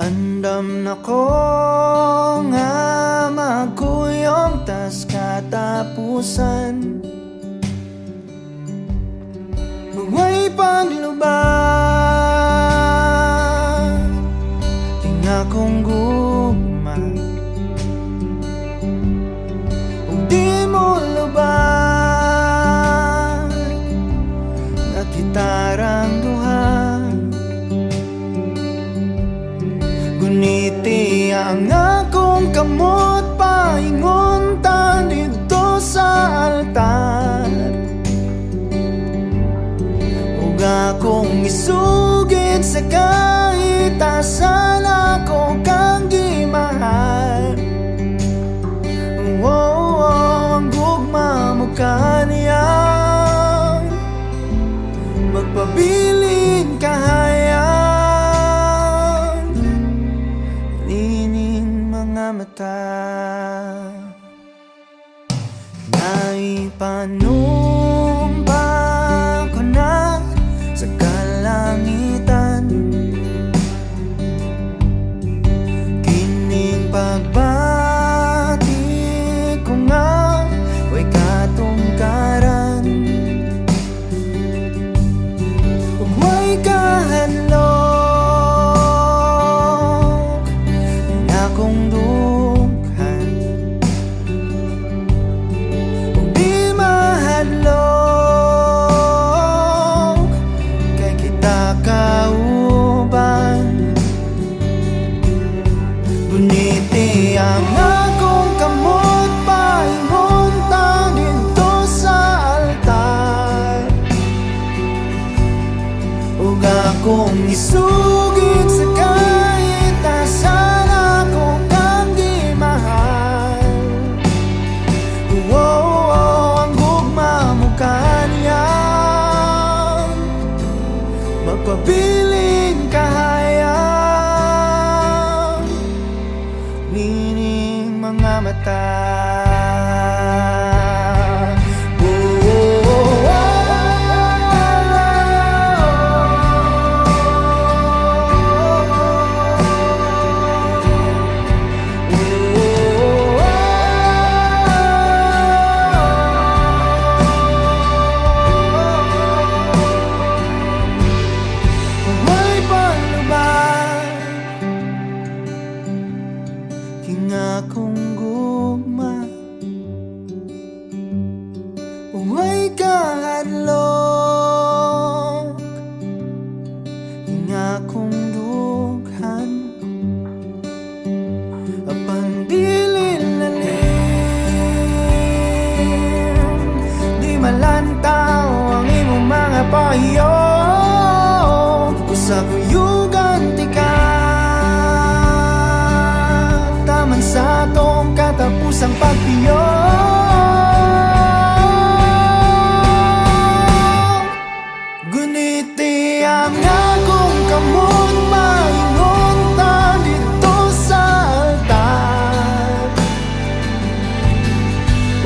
Andam na ko nga magkuyong tas katapusan. Huwag paglubag tinga kong gugma. Kung di mo lubag nga kitarang duha, guniti ang akong kamot painguntan dito sa altar. Huwag akong isugid sa kahit asan ako kang gimahal. Ang gugma mo kaniyang magpabilin kahayang lining mga mata. Naipanumpa ko na sa kalangitan, kining pagbati ko nga way katungkaran. Ug way kahadlok na akong dughan, ug di mahadlok kay kita kauban. Guniti ang akong kamot painguntan dito sa altar. Ug akong isugid sa kahit asan ako kang gimahal. Ang gugma mo kaniyang magpabiling kahayang lining mga mata. Huwag palubag king akong gugma. Huwag kahadlok king akong dughan. Apan dili lalim, di malantaw ang imong mga pahiyo. Usa kuyugan ti ka taman sa atong katapusang pagpiyo. Guniti ang akong kamot mainguntan dito sa altar.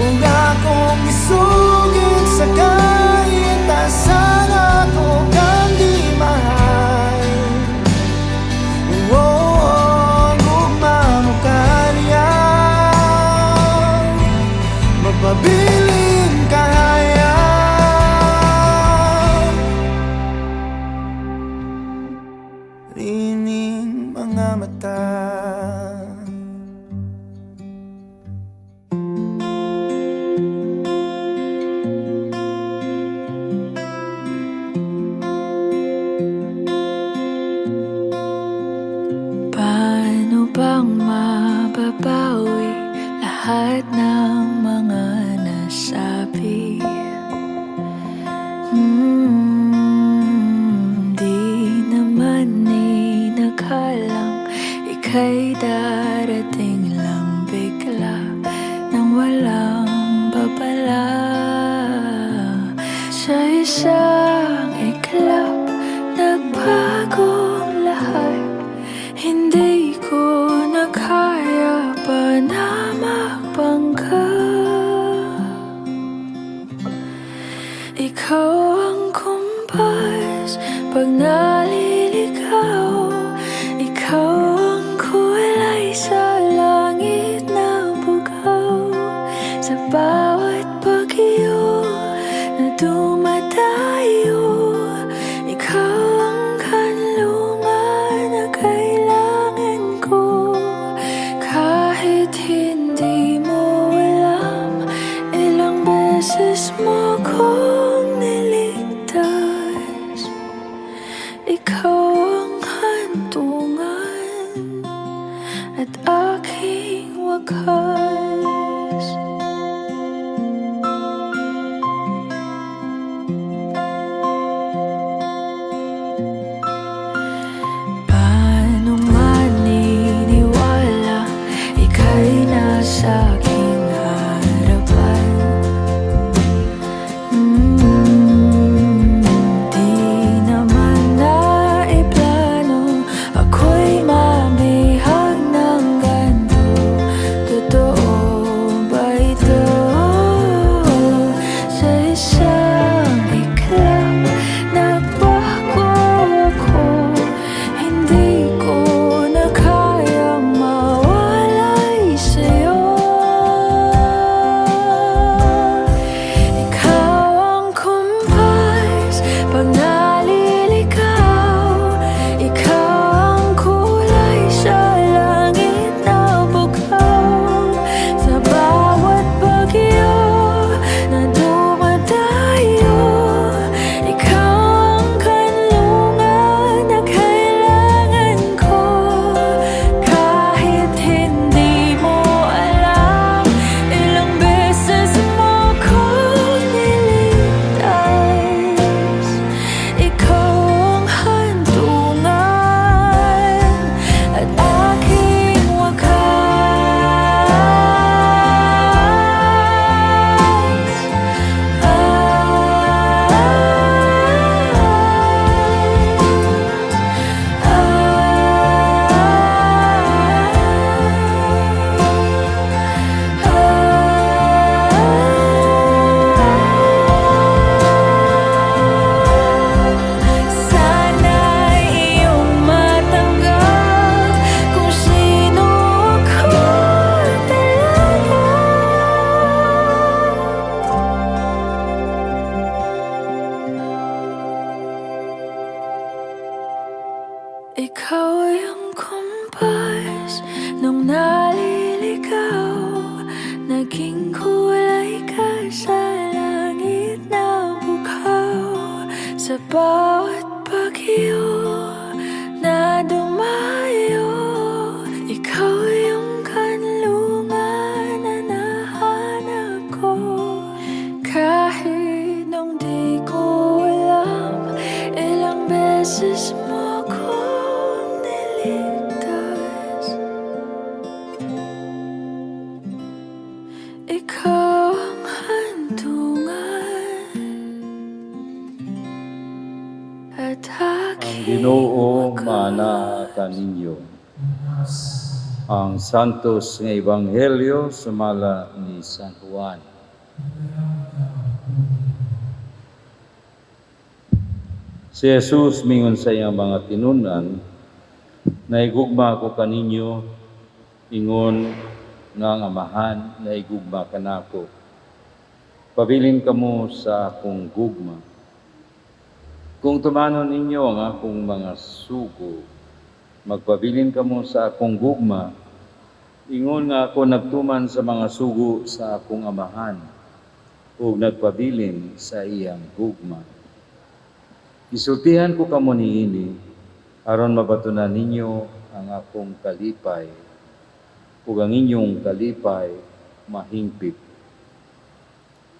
Ug akong isugid sa kahit asan ako kang gimahal. Ang gugma mo kaniyang magpabiling kahayang lining mga mata. Paano bang mababawi lahat ng mga nasabi? Di naman inakalang ika'y darating lang bigla nang walang babala. Sa isang iglap nagbagong lahat. Hindi ko na kaya pa na magbangga. Ikaw ang kumpas pag naliligaw. Ikaw ang at aking wakas. Paano maniniwala ika'y nasa aking harapan? Di naman naiplano ako'y mabihag ng ganito. Totoo ba ito? Sa isang iklap nagbago ako. Hindi ko na kayang mawalay sa'yo. Ikaw ang kumpas pag naliligaw. Ikaw ang kulay sa langit na bukaw. Sa bawat bagyo na dumadayo, ikaw ang kanlungan na kailangan ko. Kahit hindi mo alam, ilang beses mo ko niligtas. Ikaw ang hantungan at aking sana'y iyong matanggap kung sino ako talaga. Ikaw yung kumpas nung naliligaw. Naging kulay ka sa langit na bukaw. Sa bawat bagyo na dumayo, ikaw yung kanlungan na nahanap ko. Kahit nung di ko alam, ilang beses mo kong niligtas. Ikaw ang hantungan at Ang aking Ginoo wakas. mana kaninyo. Ang Santos nga Ebanghelyo sumala ni San Juan. Si Jesus mingon sa iyang mga tinunan, naigugma ko kaninyo, ingon nga ang amahan, naigugma kanako. Pabilin kamo sa akong gugma. Kung tumanon ninyo ang akong mga sugo, magpabilin kamo sa akong gugma, ingon nga ako nagtuman sa mga sugo sa akong amahan, ug nagpabilin sa iyang gugma. Isultihan ko kamo niini, aron mabatunan ninyo ang akong kalipay, ug ang inyong kalipay mahingpit.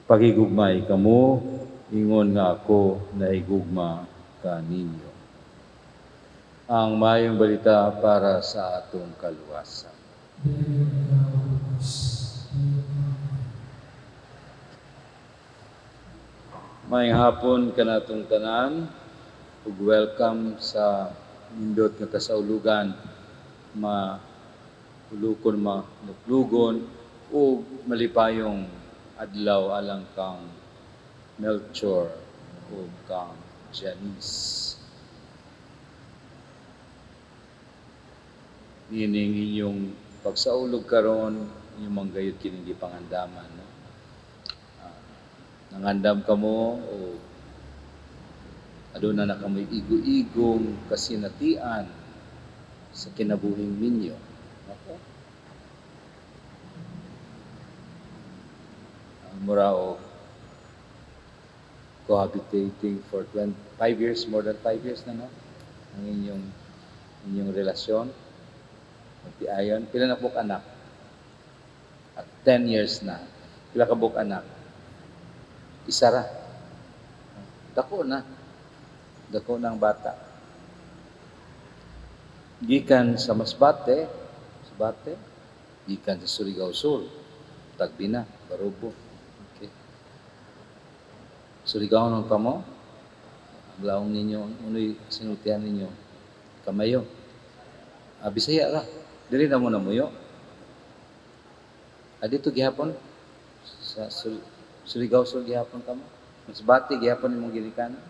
Pagigugmay kamo, ingon nga ako naigugma kaninyo. Ang mayong balita para sa atong kaluwasan. Maayong hapon kanatong tanan, ug welcome sa nindot nga kasaulugan, ulukon maluplugon ug malipayong adlaw alang kang Melchor ug kang Janice. Nining inyong pagsaulog karon, inyong manggayod kining gipangandaman, no? Nangandam kamo o aduna na kamoy igo-igong kasinatian sa kinabuhing ninyo. Okay? Ang mura o cohabitating for 5 years, more than 5 years na, no? Ang inyong relasyon. magtiayon. Pila na pok anak? At 10 years na. Pila ka buk anak? Isa ra. Dako na. Dako na ang bata. Gikan sa Masbate, gikan sa Surigao Sur, Tagbina, Barubo. Okay. Surigao nung kamo, ang laong ninyo, unoy sinutihan ninyo, Kamayo. Bisaya ra, dili na mo namuyo. Dito gihapon, sa Surigao Sur gihapon kamo. Masbate gihapon imong gilikanan.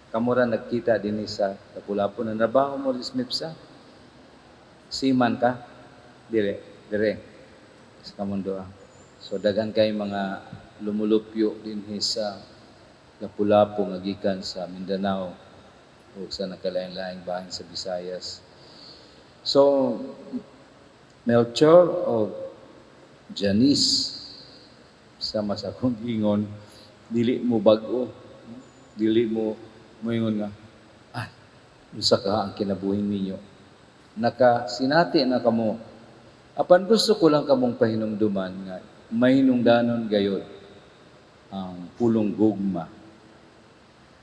Kamura nagkita din sa Lapu-Lapu na nabaho mo ris MIPSA. Siman ka? Dire. Sa kamundo. So daghan kay mga lumulupyo din sa Lapu-Lapu nga gikan sa Mindanao o sa nakalain-laing bahin sa Visayas. So Melchor o Janice sa masakong ingon, dili mo bag-o, dili mo moingon nga, usa ka ang kinabuhi ninyo. Nakasinati na kamo. Apan gusto ko lang kamong pahinumduman nga mahinungdanon gayod ang pulong gugma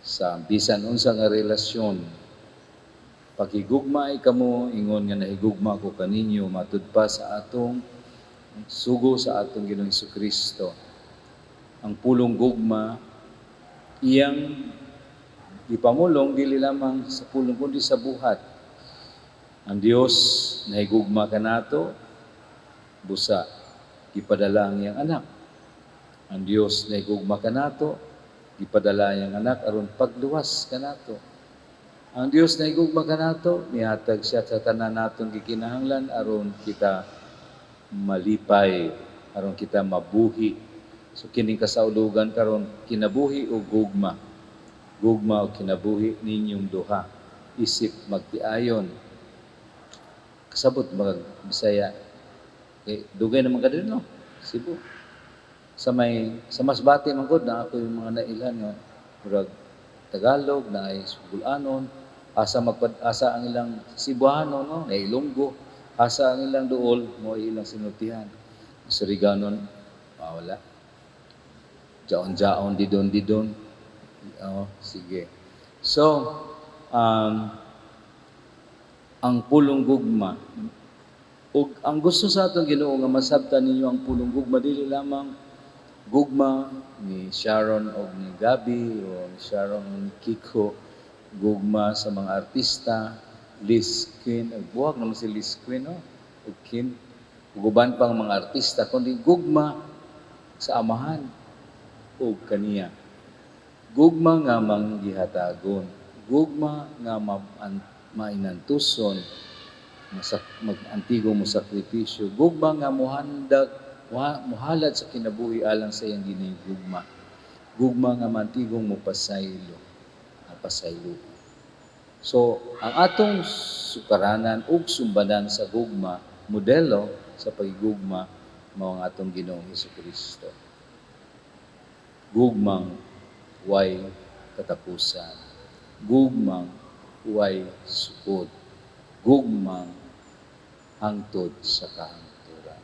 sa bisan unsa nga relasyon. Pakigugma ay kamo, ingon nga nahigugma ko kaninyo matud pa sa atong sugo sa atong Ginoong Jesucristo. Ang pulong gugma iyang ipamulong dili lamang sa pulong kundi sa buhat. Ang Dios nahigugma kanato busa gipadala ang iyang anak. Ang Dios nahigugma kanato gipadala ang iyang anak aron pagluwas kanato. Ang Dios nahigugma kanato nihatag siya sa tanan naton gikinahanglan aron kita malipay, aron kita mabuhi. So kining kasaulugan karon kinabuhi o gugma. Gugma o kinabuhi ninyong duha. Isip magtiayon. Kasabot mga Bisaya. Dugay naman ka din, no? Cebu. Sa Masbate man gud na ako yung mga nailan nga murag Tagalog na ay Bulanon, asa ang ilang Cebuano, no? Na Ilonggo, asa ang ilang duol mo ilang sinultihan. Suriganon, wala. Jaon-jaon didon. Sige. So, ang pulong gugma, ug ang gusto sa atong Ginoo nga masabtan ninyo ang pulong gugma dili lamang gugma ni Sharon o ni Gabi o ni Sharon o ni Kiko, gugma sa mga artista, Liz Queen, buwag naman si Liz Queen, o Kim, uban pang mga artista, kundi gugma sa amahan o kaniya. Gugma nga manggihatagon, gugma nga mainantuson, mag-antigo mo sakripisyo, gugma nga muhalad sa kinabuhi alang sa iyang ginayong gugma. Gugma nga mantigong mo pasaylo. So, ang atong sukaranan ug sumbanan sa gugma, modelo sa pagigugma, mao ang atong Ginoong Jesucristo. Gugmang way katapusan. Gugmang way sukod. Gugmang hangtod sa kahangturan.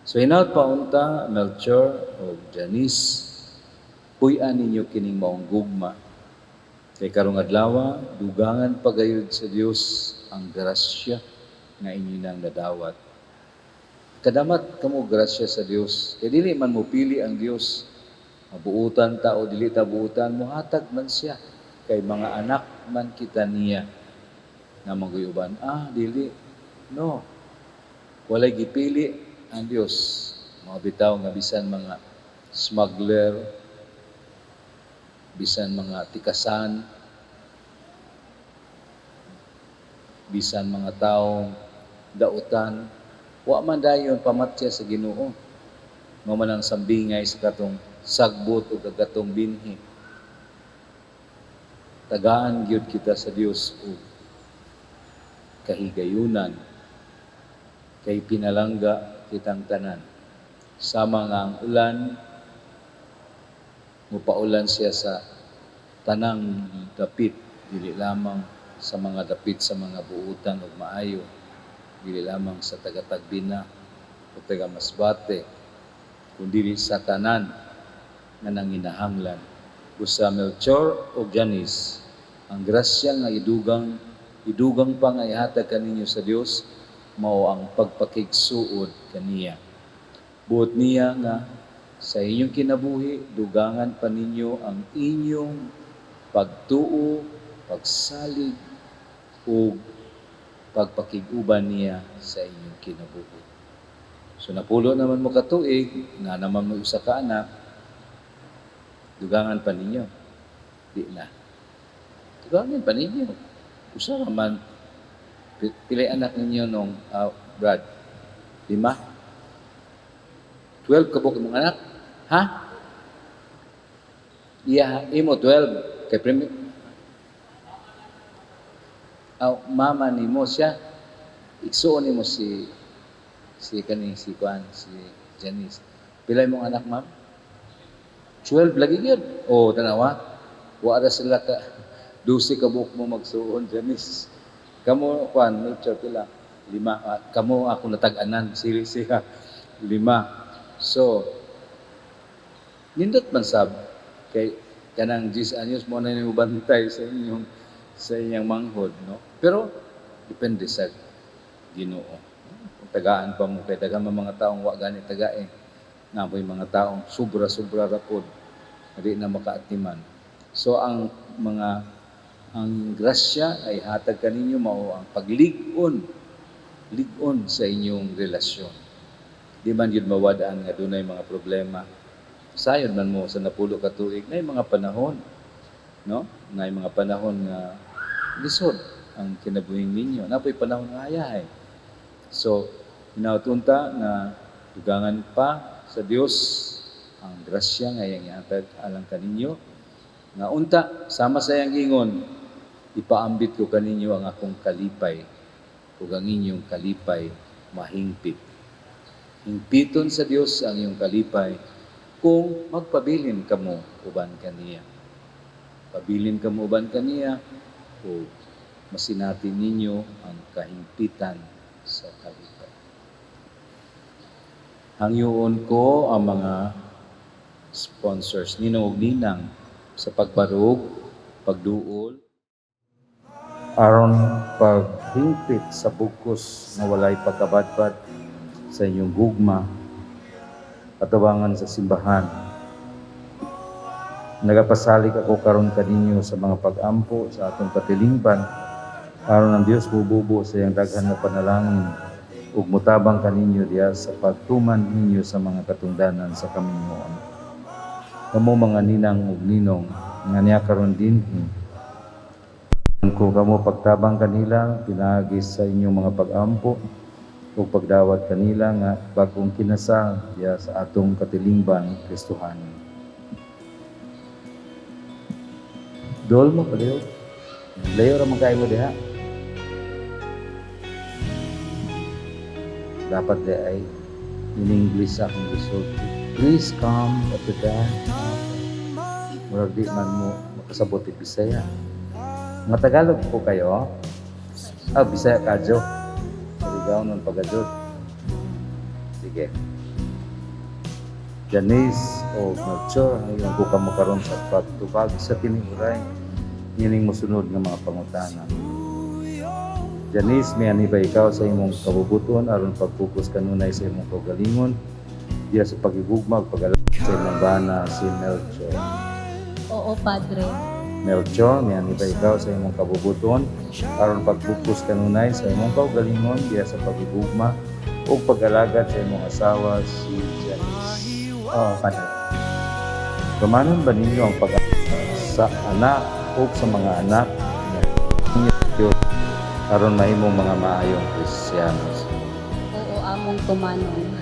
So hinaut paunta, Melchor o Janice, puy-an ninyo kining maong gugma. Kay karong adlaw, dugangan pagayod sa Dios ang grasya nga inyo nang nadawat. Kadamat kamo grasya sa Dios. Kay dili man mo pili ang Dios. Mabuutan ta o dili ta buutan, muhatag man siya. Kay mga anak man kita niya na maguyuban. Dili. No. Walay gipili ang Dios. Mga bitaw nga bisan mga smuggler, bisan mga tikasan, bisan mga taong dautan, wa man dayon pamatya sa Ginoo. Mo man ang sambingay sa katong sagbot o kagatong binhi. Tagaan gyud kita sa Dios o kahigayunan kay pinalangga kitang tanan. Sama nga ang ulan, mupaulan siya sa tanang dapit, dili lamang sa mga dapit sa mga buutan o maayo. dili lamang sa taga-Tagbina o taga-Masbate, kundi sa tanan nga nanginahanglan. Usa Melchor o Janice, ang grasya nga idugang pa nga ihatag kaninyo sa Dios mao ang pagpakigsuod kaniya. Buot niya nga sa inyong kinabuhi dugangan pa ninyo ang inyong pagtuo, pagsalig o pagpakiguban niya sa inyong kinabuhi. So napulo naman mo katuig, na naman mo usa ka anak, dugangan pa ninyo. Di na. Dugangan pa ninyo. Usa naman, pili anak ninyo nung Brad? 5? 12 kabuk mong anak? Ha? Iya, imo 12. Kay primi. Mama ni mo siya. Iksuon ni mo si Janice. Pilay mong anak, ma'am? 12 lagi yun. O, tanawa. Wala sila ka 12 kabuk mo magsuon, Janice. Kamu, Melchor, pila? 5. Kamu, ako natag-anan. Siya. 5. So, nindot man sab kay kanang 10 anyos mo na niyo bantay sa inyong manghod, no? Pero depende sa Ginoo. Kung tagaan pa mo kay daghang mga taong wa gani tagae, napoy mga taong sobra-sobra ra pod di na makaatiman. So ang grasya ay hatag kaninyo mao ang ligon sa inyong relasyon. Di man yun mawadaan nga dunay mga problema. Sayod man mo sa napulo ka tuig, na mga panahon, no? Na mga panahon nga lisod ang kinabuhing ninyo. Napoy panahon nga ayahay. So, hinautunta na dugangan pa sa Dios ang grasya nga iyang ihatag alang kaninyo. Nga unta, sama sa iyang ingon, ipaambit ko kaninyo ang akong kalipay, ug ang inyong kalipay mahingpit. Hingpiton sa Dios ang iyong kalipay kung magpabilin kamo uban kaniya. Pabilin kamo uban kaniya o masinatin ninyo ang kahingpitan sa kalipay. Hangyoon ko ang mga sponsors ninong ug ninang sa pagbarog, pagduol, aron paghingpit sa bugkos nga walay pagkabadbad sa inyong gugma, katubangan sa simbahan. Nagapasalig ako karon kaninyo sa mga pag-ampo sa atong katilingban, aron ang Dios bububo sa iyang daghan nga panalangin ug mutabang kaninyo diya sa pagtuman ninyo sa mga katungdanan sa kamimuon. Kamo mga ninang ug ninong nga niya karon dinhi, kung kamo pagtabang kanila pinaagi sa inyong mga pag-ampo o pagdawat kanila nga bagong kinasal diya sa atong katilingban Kristohanon. Dol mo paliw. Layo ra man kay mo diha. Dapat di ay in English akong gusto. Please come at the back. Murag di man mo makasabot ti Bisaya. Mga Tagalog po kayo. Bisaya kadyo. Saligaw nun pagadod. Sige. Janice o Melchor, ngayon ko ka makaroon sa pagtubag sa tinihuray. Yining musunod ng mga pangutana. Janice, may anibay ikaw sa imong kabubuton aron pagpupos kanunay sa imong kaugalingon diya sa pagigugma ug pag-alak sa imong bana si Melchor. Oo, Padre. Melchor, may anibay ikaw sa imong kabubuton aron pagpupos kanunay sa imong kaugalingon diya sa pagigugma ug pag-alagad sa imong asawa si Janice. Oo, Padre. Kamanon ba ninyo ang pag sa anak o sa mga anak ninyo Diyos aron mahimong mga maayong Kristiyanos? Oo, among tumanon.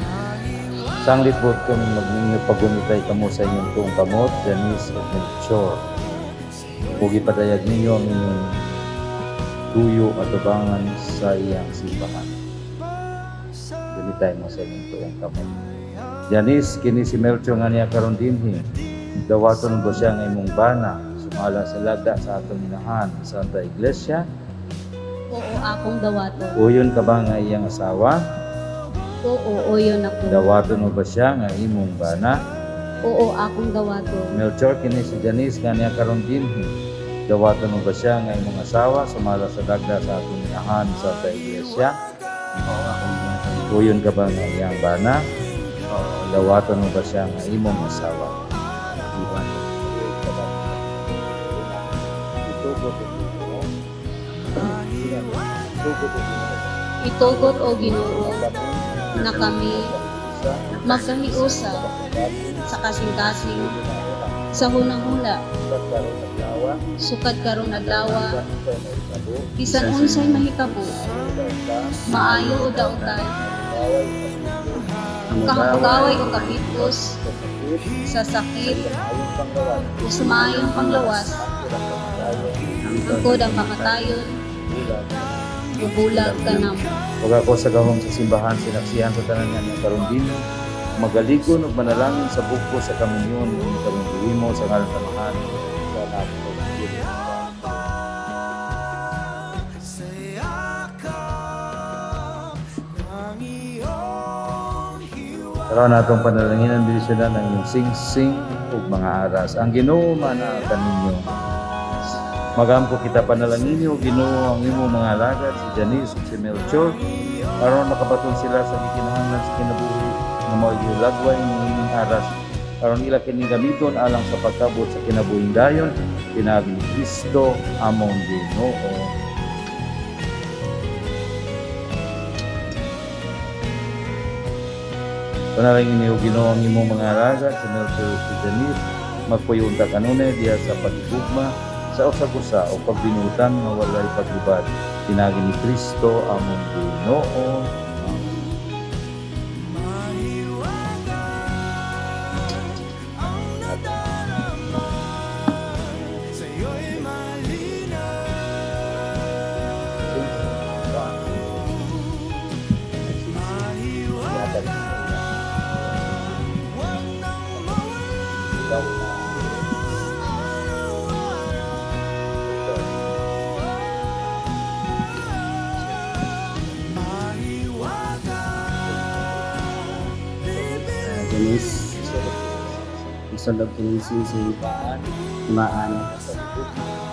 Sanglit po kung magpagumitay kamo sa inyong tuong kamot, Janice o Melchor. Huwag ipadayag ninyo ang inyong tuyo at tubangan sa iyang simbahan. Gumitay mo sa inyong tuong kamot. Janice, kini si Melchor nga niya karon dinhi. Dawaton ko siya nga imong bana, sumala sa lada sa atong inahan, Santa Iglesia, Oo, akong dawaton. Uyon ka ba nga iyang asawa? Oo, oyon ako. Dawaton mo ba siya nga imong bana? Oo, akong dawaton. Melchor kini si Janice nga niya karon dinhi. Dawaton mo ba siya nga imong asawa sumala sa dagda sa atong inahan sa iglesia? Oo, akong dawaton. Uyon ka ba nga iyang bana? Oo, Dawaton mo ba siya nga imong asawa? akong dawaton. Itugot o Ginoo na kami magkahiusa sa kasing-kasing sa hunang-huna sukad karon adlaw bisan unsay mahitabo maayo o daotan kahugaway o kapitos sa sakit o sumayong panglawas angkod ang kamatayon o bulag ka namo. Pag ako sa gahom sa simbahan, sinaksihan sa tanan nga niya karon dinhi, magaligon ug manalangin sa bukbo sa kaminyon ug karon mo sa ngalan sa Amahan sa anak sa Espiritu Santo. Karon natong panalanginan bilisyonan ang iyong sing-sing ug mga aras. Ang Ginoo man kaninyo. Magampo kita panalangin niyo, Ginoo, ang imong mga alagad, si Janice ug si Melchor, aron makabaton sila sa gikinahanglan sa kinabuhi nga mao lagway ng imong aras, aron ila kini gamiton alang sa pagkabot sa kinabuhing dayon, pinagi ni Kristo among Ginoo. Panalangin niyo, Ginoo, ang imong mga alagad, si Melchor ug si Janice, magpuyunta kanunay diha sa pagigugma sa usa-usa o pagbinutan nga walay paglibad. Pinagi ni Kristo among Ginoo. Janice, isulog kinising maan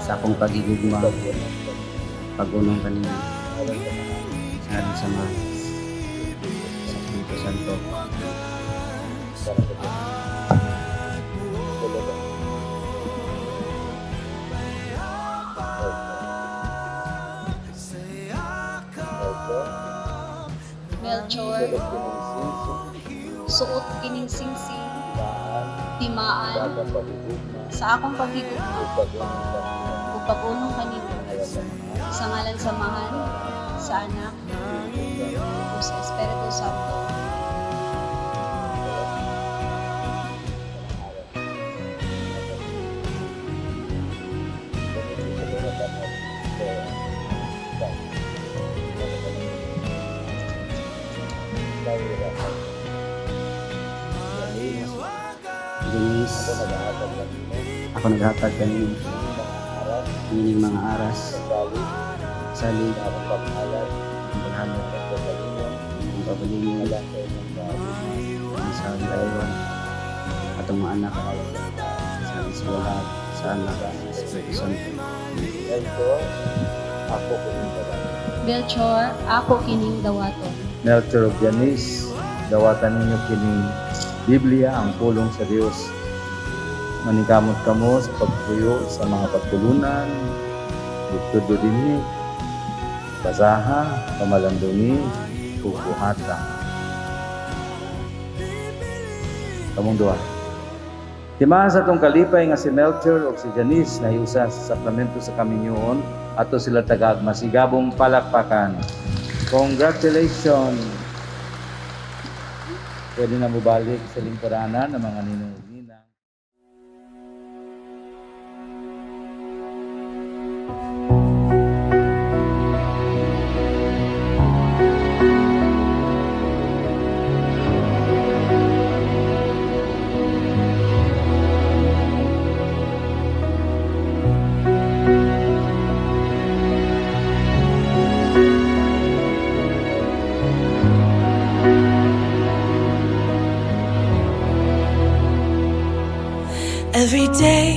sa akong pagigugma pagunong kanina sa ating sama sa Espiritu Santo. Melchor, suot kining singsing, timaan, sa akong paghigugma, ug pagunong kanino, sa ngalan sa Amahan, sa Anak, ug sa Espiritu Santo. Janice, ako naghatag kanino ining mga aras salig ang paghalad ang pagbalingon ang sa dalawan atong mga anak sa iswalat sa anak sa Espiritu Santo. Melchor, ako kining dawaton. Melchor ug Janice, dawatan ninyo kining Biblia ang pulong sa Dios. Manikamot kamo sa pagpuyo sa mga pagtulunan, dito dinhi, basaha, pamalandungi, ug buhata. Kamong duha. Timaan sa itong kalipay nga si Melchor o si Janice na iusa sa sakramento sa kaminyoon ato sila tagag masigabong palakpakan. Congratulations! Pwede na mubalik sa lingkuranan ng mga ninong ninang. Every day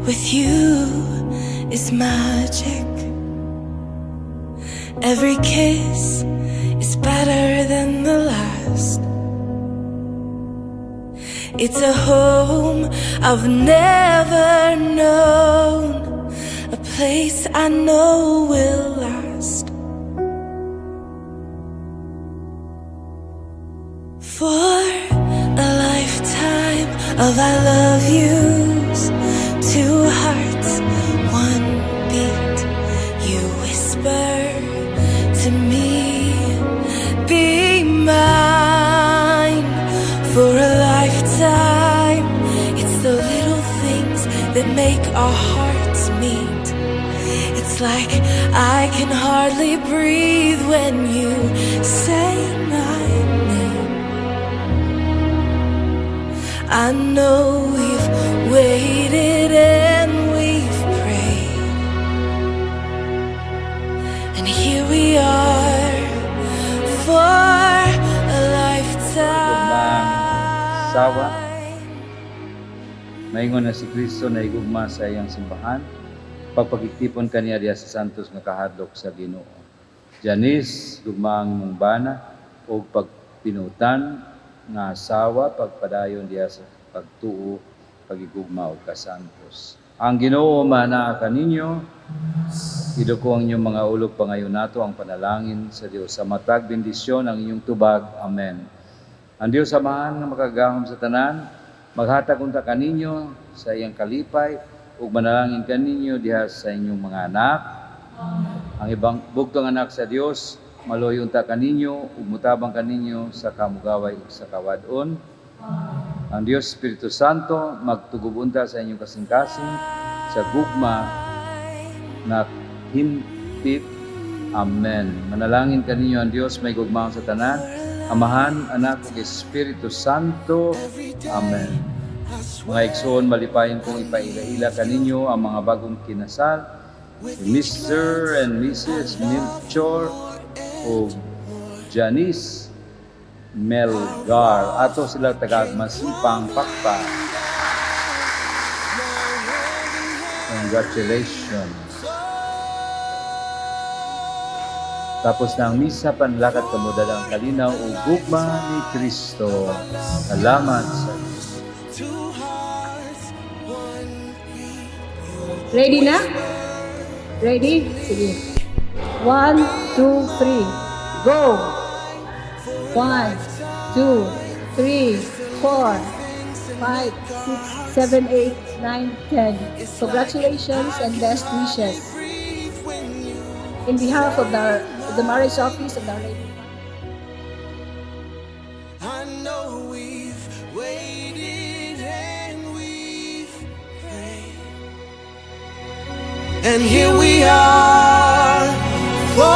with you is magic. Every kiss is better than the last. It's a home I've never known, a place I know will last. For a lifetime of I love yous, two hearts, one beat. You whisper to me, be mine. For a lifetime, it's the little things that make our hearts meet. It's like I can hardly breathe when you say my name. I know we've waited and we've prayed, and here we are for a lifetime. Sawa, maingon na si Kristo na igugma sa iyang simbahan, pagpagitipon kaniya diya sa santos nga kahadlok sa Ginoo. Janis, gugmaang mong bana, o pagpinutan nga asawa, pagpadayon diya sa pagtuo, pagigugma o kasantos. Ang Ginoo mana kaninyo, iduko ang inyong mga ulog pangayon nato ang panalangin sa Dios. Sa matag bendisyon ang inyong tubag. Amen. Ang Diyos samahan nga makagahom sa tanan, maghatag unta kaninyo sa iyang kalipay, ug manalangin kaninyo diha sa inyong mga anak. Ang ibang bugtong anak sa Dios, maloy unta kaninyo, ug mutabang kaninyo sa kamugaway ug sa kawadon. Ang Dios Espiritu Santo, magtugub unta sa inyong kasing-kasing, sa gugma na hintip. Amen. Manalangin kaninyo ang Dios may gugmaon sa tanan, Amahan, Anak, ug Espiritu Santo. Amen. Mga igsoon, malipayon kong ipaila-ila kaninyo ang mga bagong kinasal, si Mr. and Mrs. Melchor o Janice Melgar. Ato sila tagagmasipang pakpa. Congratulations. Tapos na ang misa, panlakat kamudad ang kalinaw o gugma ni Kristo. Salamat sa Diyos. Ready na? Ready? Sige. 1, 2, 3. Go! 1, 2, 3, 4, 5, 6, 7, 8, 9, 10. Congratulations and best wishes. In behalf of the marriage office of Our Lady. I know we've waited and we've prayed, and here we are for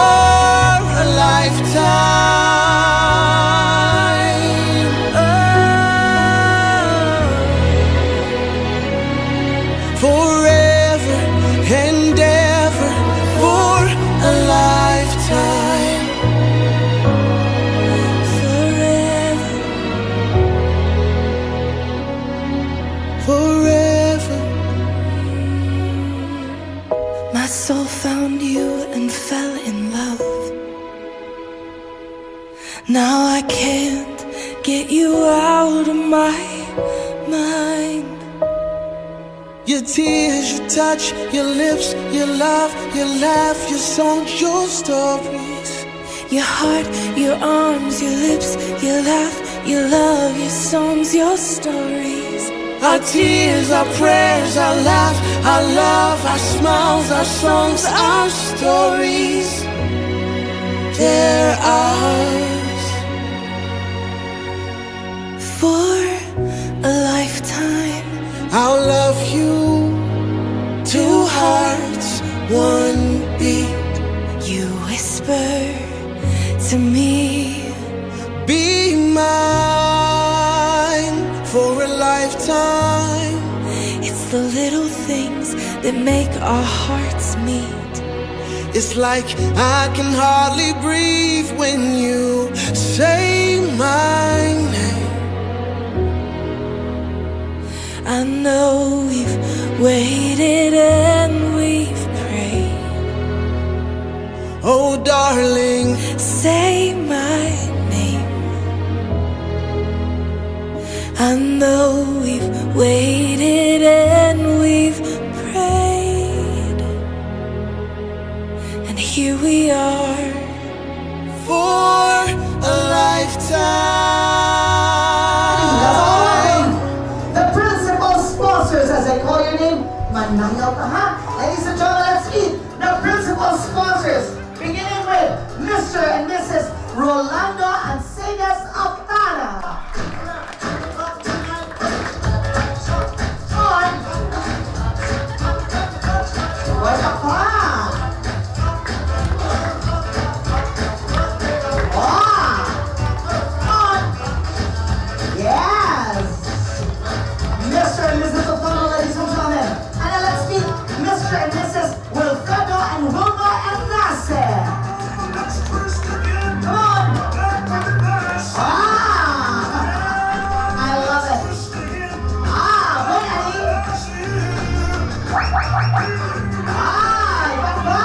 a lifetime. Forever and ever for a lifetime. Forever. My soul found you and fell in love. Now I can't get you out of my mind. Your tears, your touch, your lips, your love, your laugh, your songs, your stories. Your heart, your arms, your lips, your laugh, your love, your songs, your stories. Our tears, our prayers, our laugh, our love, our smiles, our songs, our stories. They're ours. For a lifetime, I'll love you. Two hearts, one beat. you whisper to me, Be mine for a lifetime. it's the little things that make our hearts meet. It's like I can hardly breathe when you say my name. I know know we've waited and we've prayed. Oh, darling, Say my name. I know we've waited and we've prayed, and here we are. for a lifetime. The principal sponsors, as I call your name, manayaw ka ha? Ladies and gentlemen, let's meet the principal sponsors, beginning with Mr. and Mrs. Rolando Ancedas Altana. On. What's up, pa? On. Yes. Mr. and Mrs. Altana, ladies and gentlemen. And now let's meet Mr. and Mrs. Wilfredo and Wilma Enlace. Come on. I love it. Good, Eddie. Iba ba?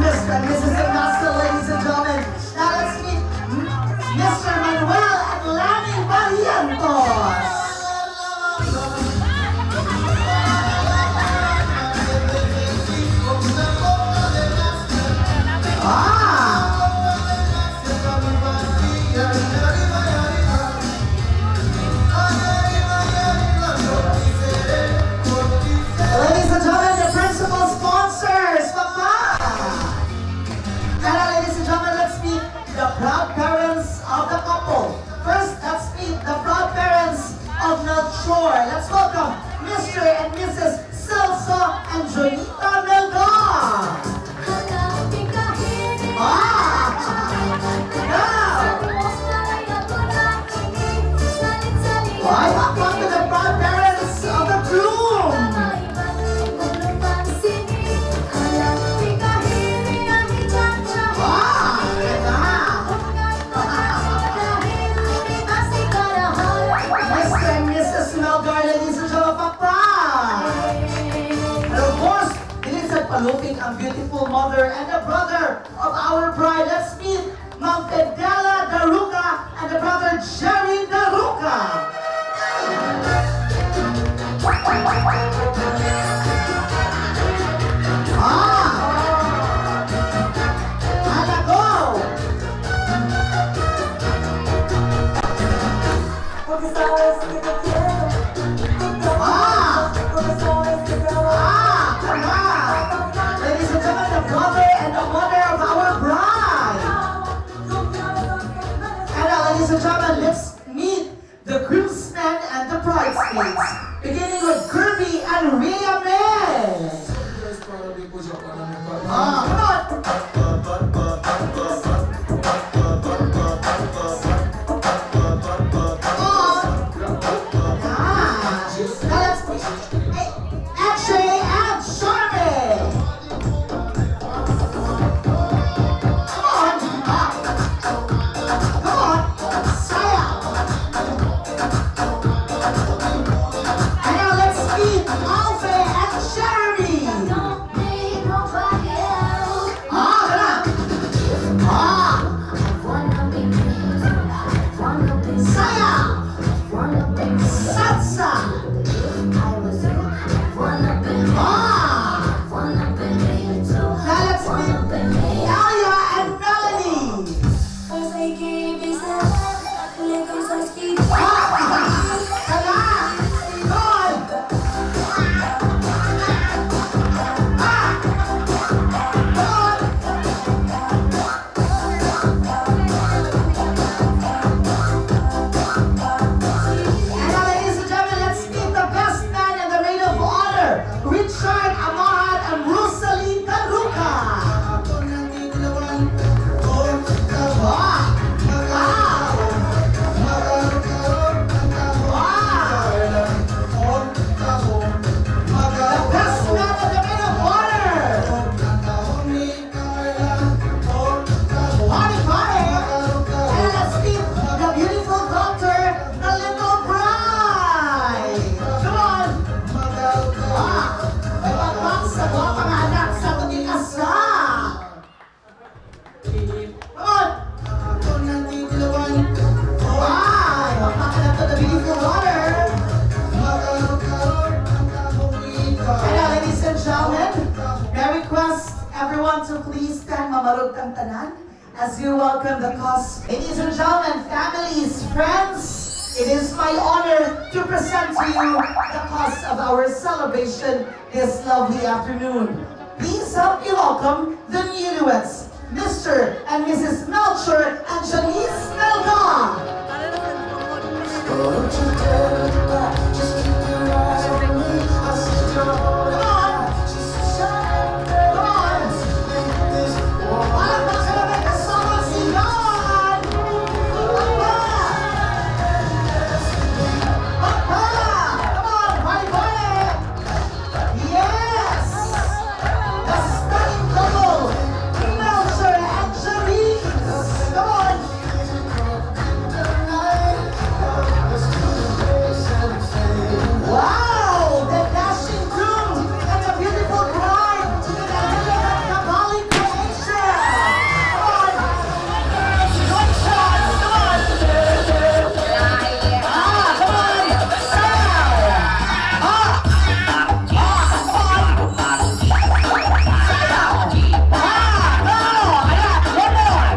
Mr. and Mrs. Enlace, ladies and gentlemen. Now let's meet Mr. Manuel and Lani Barrientos. Ladies and gentlemen, the principal sponsors, Papa. And now, ladies and gentlemen, let's meet the proud parents of the couple. First, let's meet the proud parents of Melchor. Let's welcome Mr. and Mrs. Celso and Jonita Melgar. Welcome to the proud parents of the groom. Mr. and Mrs. Melgar, ladies and gentlemen, Papa. And of course, Elizabeth Paluping, ang beautiful mother and the brother of our bride. Let's meet Ma'am Fidela Daruca and the brother Jerry Daruca. Alago! Ladies and gentlemen, the brother and the mother of our bride. And now, ladies and gentlemen, let's meet the groomsmen and the bridesmaids. Beginning with Kirby and Rhea May. Come on. Akshay and Charmaine. Come on. Come on. Saya. Come on! Wow! Welcome to the beautiful water! And now, ladies and gentlemen, may I request everyone to please stand mamarog kang tanan as you welcome the cause. Ladies and gentlemen, families, friends, it is my honor to present to you the cause of our celebration this lovely afternoon. Please help me welcome the newlyweds, Mr. and Mrs. Melchor and Janice Melga. Wow! The dashing groom and the beautiful bride to the Daniela Cavalli creation! Come on! Good shots! Come on! Come on! Sail! Come on! Sail! No! Ayan! One more!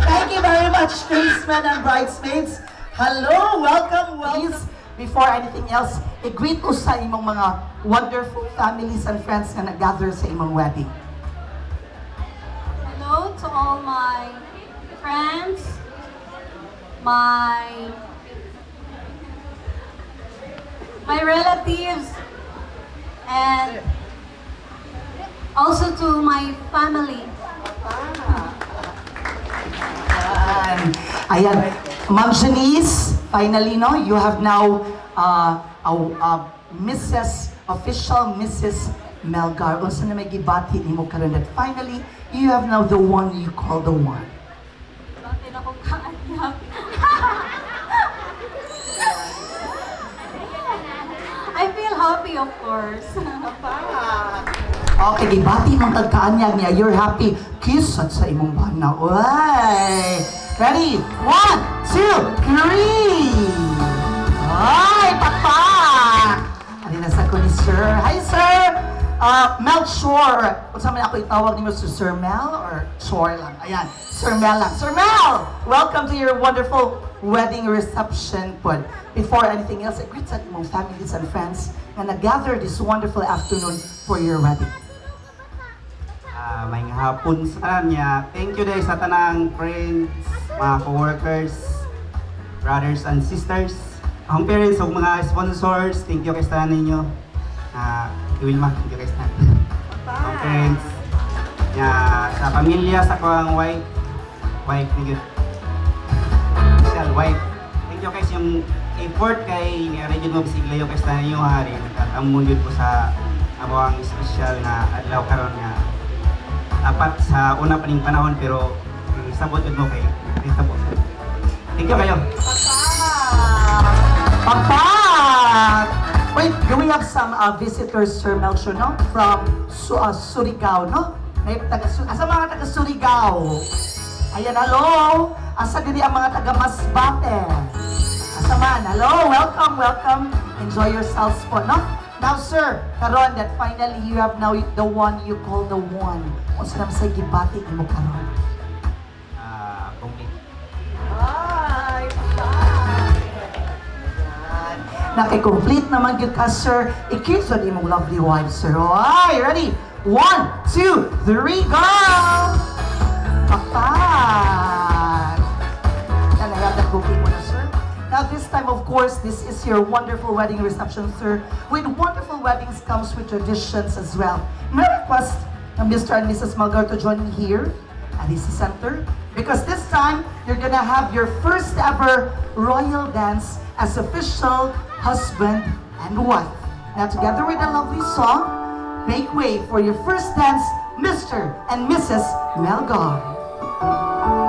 Thank you very much, groomsmen and bridesmaids. Hello, welcome, welcome. Before anything else, i-greet ko sa imong mga wonderful families and friends na nag-gather sa imong wedding. Hello to all my friends, my relatives, and also to my family. Ayan. Ma'am Janice, finally, no, you have now official Mrs. Melgar. Unsa na may gibati nimo karon that finally, you have now the one you call the one. Bakit ako kaanak? I feel happy, of course. Okay, gibati mong kagkaanyag niya. You're happy. Kiss at sa imong bana. Uy! Ready? 1, 2, 3! Ay, pakpak! Ano na sa ko ni Sir? Hi, Sir! Melchor. Kung saan man ako itawag niyo si Sir Mel or Chor lang? Ayan, Sir Mel lang. Sir Mel! Welcome to your wonderful wedding reception. But before anything else, I greet sa imong families and friends na nag-gather this wonderful afternoon for your wedding. May hapon sa kanya. Thank you dahil sa tanang friends, mga co-workers, brothers and sisters, ang parents o mga sponsors, thank you kay sa ninyo. Wilma, thank you kay sa ang parents, sa pamilya, sa kong wife, thank you. Michelle, wife, thank you kay sa yung effort kay ni-arrange mo bisiglayo kay sa ninyo hari. Nagtatamon yun po sa abawang special na adlaw karon nga dapat sa una pa ning panahon pero sabot yun mo kay sabot. Thank you kayo. Pagpat! Wait, do we have some visitors, Sir Melchor, no? From Surigao, no? Asa mga taga Surigao? Ayan, hello! Asa diri ang mga taga Masbate? Asa man, hello! Welcome, welcome! Enjoy yourselves po, no? Now, sir, karon that finally you have now the one you call the one. O sa naman sa gibati mo karon. Complete. Naki-complete naman yun ka, sir. I-kiss on imong lovely wife, sir. Okay, ready? 1, 2, 3, go! Pakpak! Yan, I have that booking mo na, sir. Now this time, of course, this is your wonderful wedding reception, sir. With wonderful weddings comes with traditions as well. May I request Mr. and Mrs. Malgar to join me here at this center? Because this time, you're gonna have your first ever royal dance as official husband and wife. Now together with a lovely song, make way for your first dance, Mr. and Mrs. Melgar.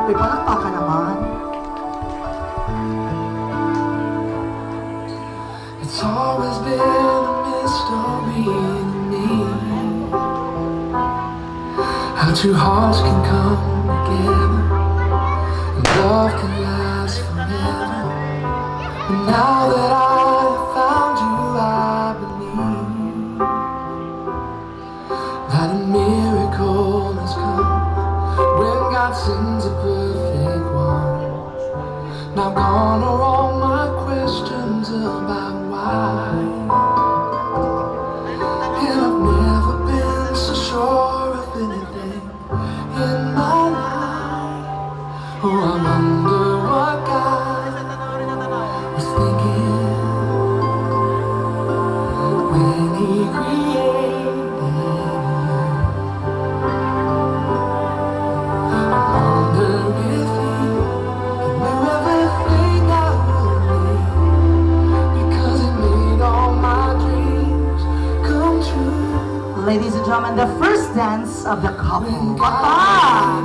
May palakpakan naman. It's always been a mystery. in me. How two hearts can come together and love can last forever. And now that I have found you, I believe that a miracle has come when God sends a perfect one. Now gone are all my questions about why. And I've never been so sure of anything in my life. Oh, I wonder what God was thinking when He created you. I wonder if He knew everything I would need, because He made all my dreams come true. Ladies and gentlemen, the first dance of the couple. Papa!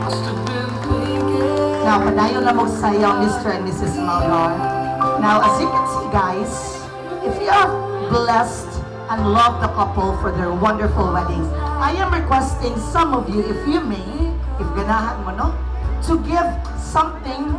Must have been thinking. Now, padayon na magsayaw, Mr. and Mrs. Malgar. Now, as you can see, guys, if you are blessed and love the couple for their wonderful wedding, I am requesting some of you, if you may, if ganahan mo, no, to give something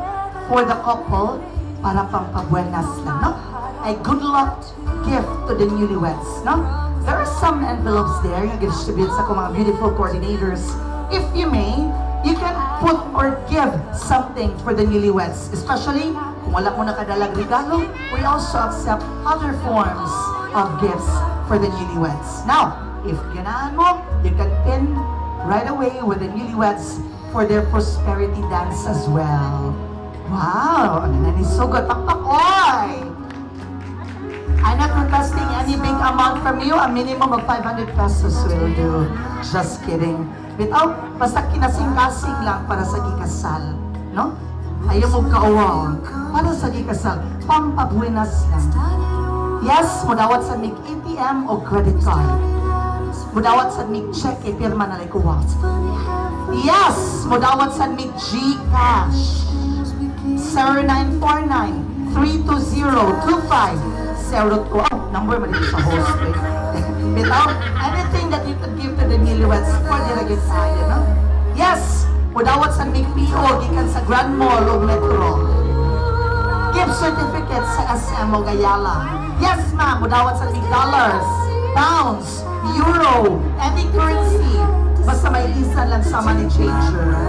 for the couple para pampabuenas lang, no? A good luck gift to the newlyweds, no? There are some envelopes there yung distribute sa mga beautiful coordinators. If you may, you can put or give something for the newlyweds. Especially, kung wala mo nakadalang regalo, we also accept other forms of gifts for the newlyweds. Now, if ganahan mo, you can pin right away with the newlyweds for their prosperity dance as well. Wow! Ano na ni Sugot? Pakpakoy! I'm not requesting any big amount from you. A minimum of 500 pesos will do. Just kidding. Bitaw, basta kinasing-kasing lang para sa gikasal. No? Ayaw mo kaawang. Para sa gikasal. Pampabuenas lang. Yes, mudawat sa mig ATM o credit card. Mudawat sa mig check, ipirma na likuwa. Yes, mudawat sa mig GCash. 0949-320-2502. Number man dito sa host. Without anything that you could give to the newlyweds, pwede na gid tayo, no? Yes, mudawat sa mig PO, gikan sa Grand Mall o Metro. Gift certificates sa SM o Gayala. Yes, ma'am, mudawat sa mig dollars, pounds, euro, any currency. Basta may lisan lang sa money changer.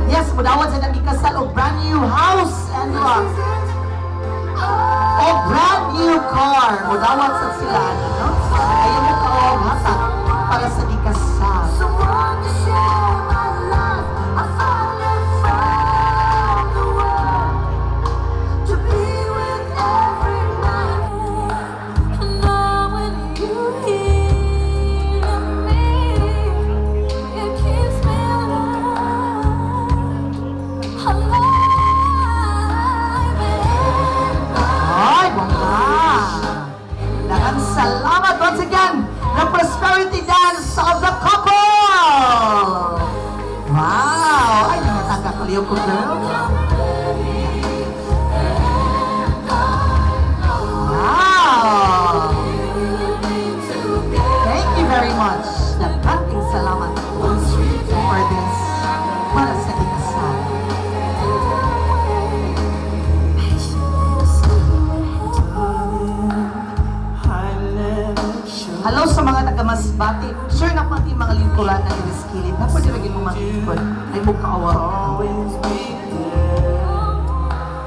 Yes, mudawat sa nami kasal o brand new house and lot. O brand new car. Mudawat sa sila, no? Ayaw mo ka o hatag para sa di kasal. Salamat once again, the prosperity dance of the couple! Wow! Ay, nangatangga kaliw ko, girl. Wow! Thank you very much. Nagkating salamat for this. Para sa ikasal. Hello sa mga taga-Masbate. Sure na pati mga lingkuran na iniskilid. Na pwede lagi mong makikod. Ay mo kaawa.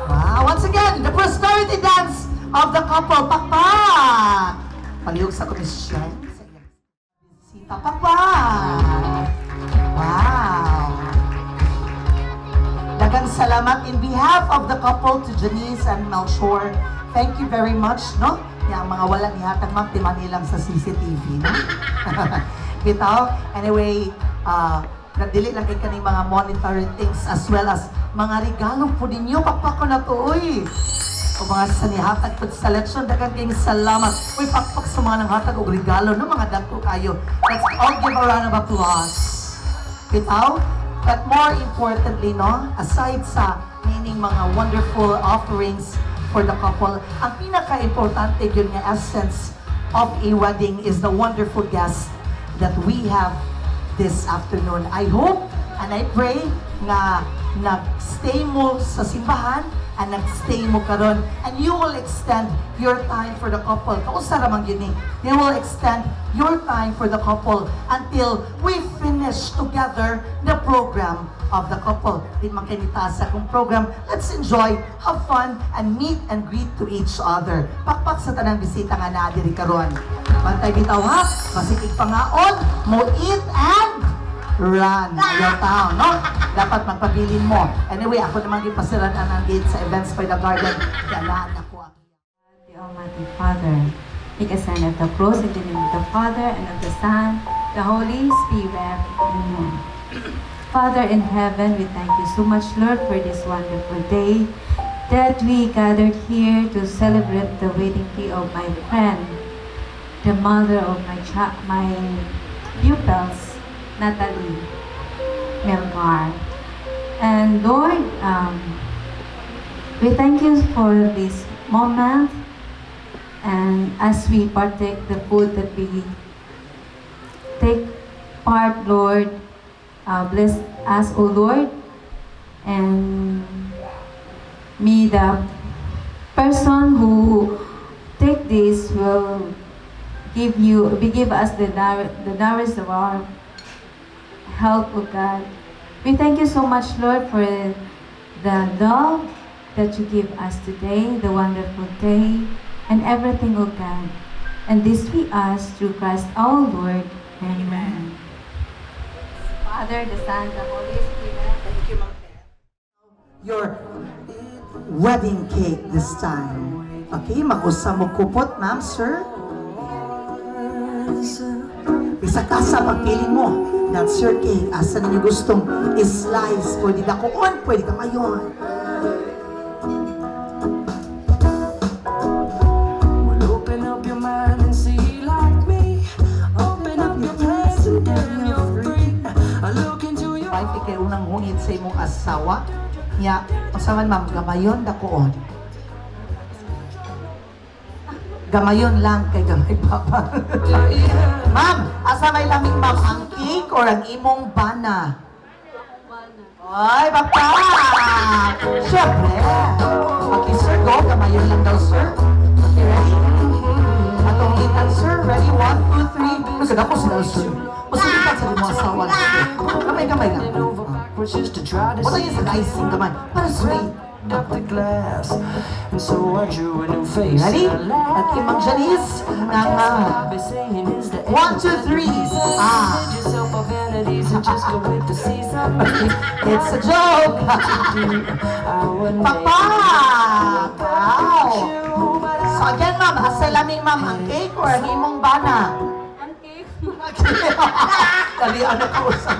Wow! Once again, the prosperity dance of the couple. Pakpak! Palihog sa komisyon. Sita, pakpak! Wow! Dagang salamat in behalf of the couple to Janice and Melchor. Thank you very much, no? Yang mga wala ni hatang magtiman nilang sa CCTV, no? Bitaw, anyway, nagdili lang kayo kaning mga monetary things as well as mga regalo po ninyo. Pakpak ko na to, uy! O mga sanihatag po sa election, dagang kayong salamat. Uy, pakpak sa mga nanghatag o regalo, no? Mga dagko kayo. Let's all give a round of applause. Bitaw, but more importantly, no? Aside sa meaning mga wonderful offerings for the couple, ang pinaka-importante yun nga essence of a wedding is the wonderful guest that we have this afternoon. I hope and I pray nga nag-stay mo sa simbahan and nag-stay mo karon and you will extend your time for the couple. Kausa ramang yun eh. They will extend your time for the couple until we finish together the program of the couple. Di man kayo nitasa kung program. Let's enjoy, have fun, and meet and greet to each other. Pakpak sa tanang bisita nga na diri karon. Bantay bitaw ha, masikig pangaon, mo eat and run. Ayaw tao, no? Dapat magpabilin mo. Anyway, ako naman gipasiran ang gate sa Events by the Garden. Galaan ako. The Almighty Father, make a sign of the cross in the name of the Father and of the Son, the Holy Spirit. Amen. Father in heaven, we thank you so much, Lord, for this wonderful day that we gathered here to celebrate the wedding day of my friend, the mother of my pupils, Natalie Melgar. And Lord, we thank you for this moment, and as we partake the food that we take part, Lord, bless us, O Lord, and may the person who take this will give us the nourish of our health, O God. We thank you so much, Lord, for the love that you give us today, the wonderful day, and everything, O God. And this we ask through Christ our Lord. Amen. Father, the Son, the Holy Spirit. Thank you, Ma'am. Your wedding cake this time. Okay, mag-usa mo kupot, ma'am, sir. Isa ka sa pagpili mo. That's your cake. Asa ninyo gustong i-slice. Pwede dakuon, pwede ka mayon. Well, open up your mind and see like me. Open up your place and damn you're free. I look into your Wife, ikay unang hungit sa imong asawa. Nya, asaman ma'am, gamayon dakuon. Gamayon lang kay gamay papa. Ma'am, asa may lamig ma'am, ang cake or ang imong bana? Ay, papa! Siyempre! Okay, sir, go. Gamayon lang daw, sir. Okay, ready? Atong itan, sir. Ready? 1, 2, 3. Kasi ako sila, sir. Masulitan sa imong asawa lang, sir. Gamay-gamay lang. just to try to Wala see yung sa icing gamay. Para sweet. up the glass. And so I drew a new face. Ready? and I laughed. At imang Janice ng I've been saying is the 1, 2, 3. Ah, Rid yourself of vanities and just go with the season. it's a joke. I would Papa! Wow! but So again, ma'am, asa laming ma'am, ang cake or ang imong bana? Ang cake. Dali, ano ka usap?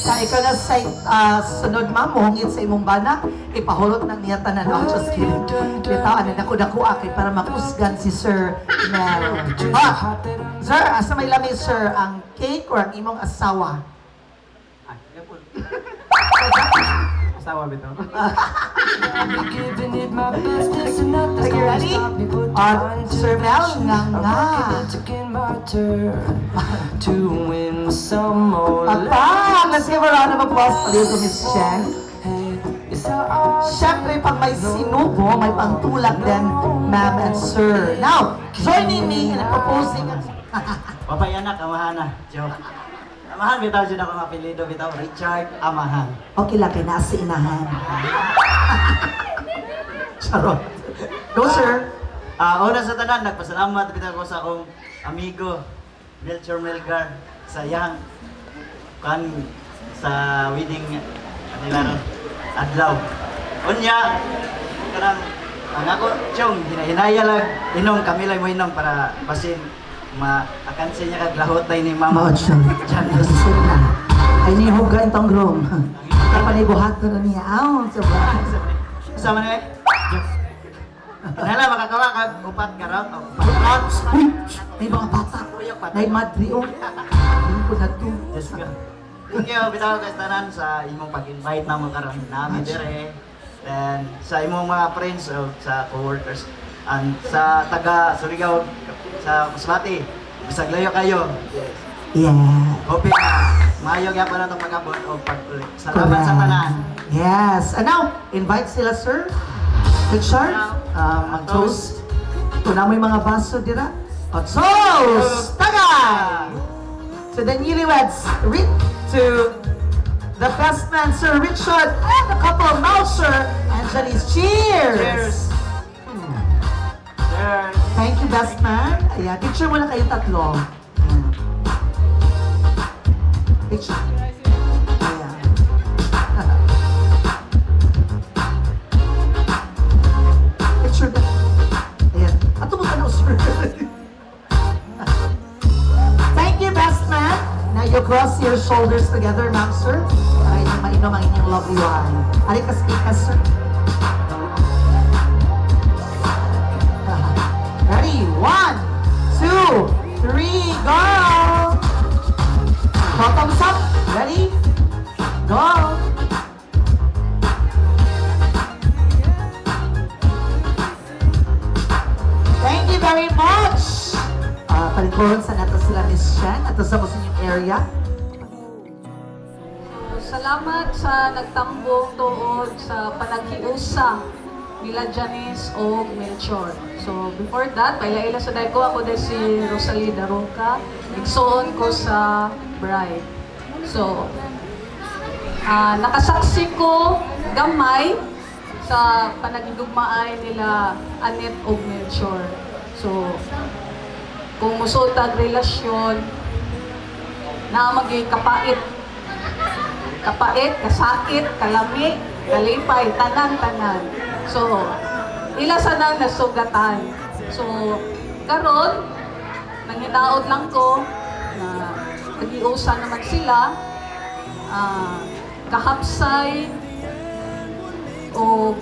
Kaya ikaw na sa sunod, ma'am, muhungit sa imong bana, ipahulot ng niya tanan. No, just kidding. Bitaw, ano, naku-naku akay para makusgan si Sir Mel. Ah, sir, asa may lamig, sir, ang cake or ang imong asawa? Asawa bitaw. giving it my best. This and nothing's Are you gonna ready? stop me but trying to Sir Mel, nga I'm nga. working to get my turn to win some more love. Papa, let's give a round of applause for dito, Miss Chen. Hey, it's how I Siyempre, pag may sinubo, may pangtulak din, ma'am and sir. Now, joining me in proposing... Papayanak, Amahana. Joke. Amahan, bitaw dyan ako ng apelido, bitaw. Richard Amahan. Okay lang, nasa inahan. Charot. Go, sir. Una sa tanan, nagpasalamat bitaw ko sa akong amigo, Melchor Melgar, sa yang kan sa wedding nila adlaw. Unya, kanang ang ako, chong, hinahinaya lang, inom, kami lang mo inom para basin ma-akansin niya kaglahot tayo ni Mama. Mao, sir. Gusto na. Ay, nihuga itong room. Kapanibuhat na niya. Aw, sobra. Sama na eh. Nala, makakawa ka, upat ka raw. Upat. Uy, may mga bata. May madri, oh. Hindi ko na to. Yes ka. Thank you, bitaw kay tanan sa imong pag-invite na mo karon namin dire. Then sa imong mga friends o sa co-workers. sa taga Surigao, sa Masbate, bisag layo kayo. Yeah. Open na. Mayo gyud pa na itong pag-abot o pag-ulit. Salamat sa tanan. Yes. And now, invite sila, sir. Richard, mag-toast. Kung na may mga baso dira. Toast! Tagay! To the newlyweds, to the best man, Sir Richard, and the couple, Mouser and Janice. Cheers! Cheers! Cheers! Thank you, best man. Ayan, picture muna kayong tatlo. Ayan. Picture. Ayan. Picture na. Ayan. Ato mo ka na, sir. Thank you, best man. Now you cross your shoulders together, ma'am, sir. Para inyong mainom ang inyong lovely wine. Ari ka, speak ka, sir. Ready? 1, 2, 3, go! Bottoms up. Ready? Go! Thank you very much! Palikuran sa nato sila, Miss Shen. At sa inyong area. Salamat sa nagtambong tuod sa panaghiusa nila Janice o Melchor. So before that, paila-ila sa day ko, ako din si Rosalie Daroca. Igsoon ko sa bride. So, nakasaksi ko gamay sa panagigugmaay nila Annette o Melchor. So, kung musultag relasyon, na maging kapait. Kapait, kasakit, kalami, kalipay, tanan-tanan. So, ila sa nang nasugatan. So, karon nanghinaot lang ko na nag-iusa naman sila, kahapsay o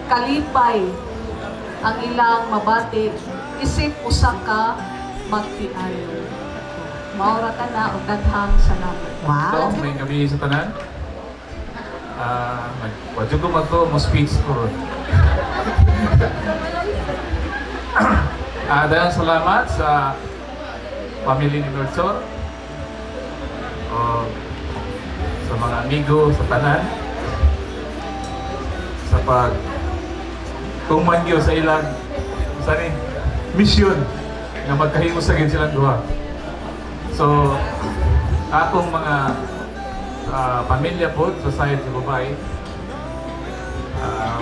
kalipay ang ilang mabati isip usa ka magtiayo. Maura ka na o daghang salamat. Wow! So, may gabi sa tanan. Wadyo ko mo speech ko. Dahil salamat sa pamilya ni Melchor o sa mga amigo sa tanan sa pag tumangyo sa ilang mission na magkahimos-sagin silang duha. So, akong mga pamilya po, society sa babae,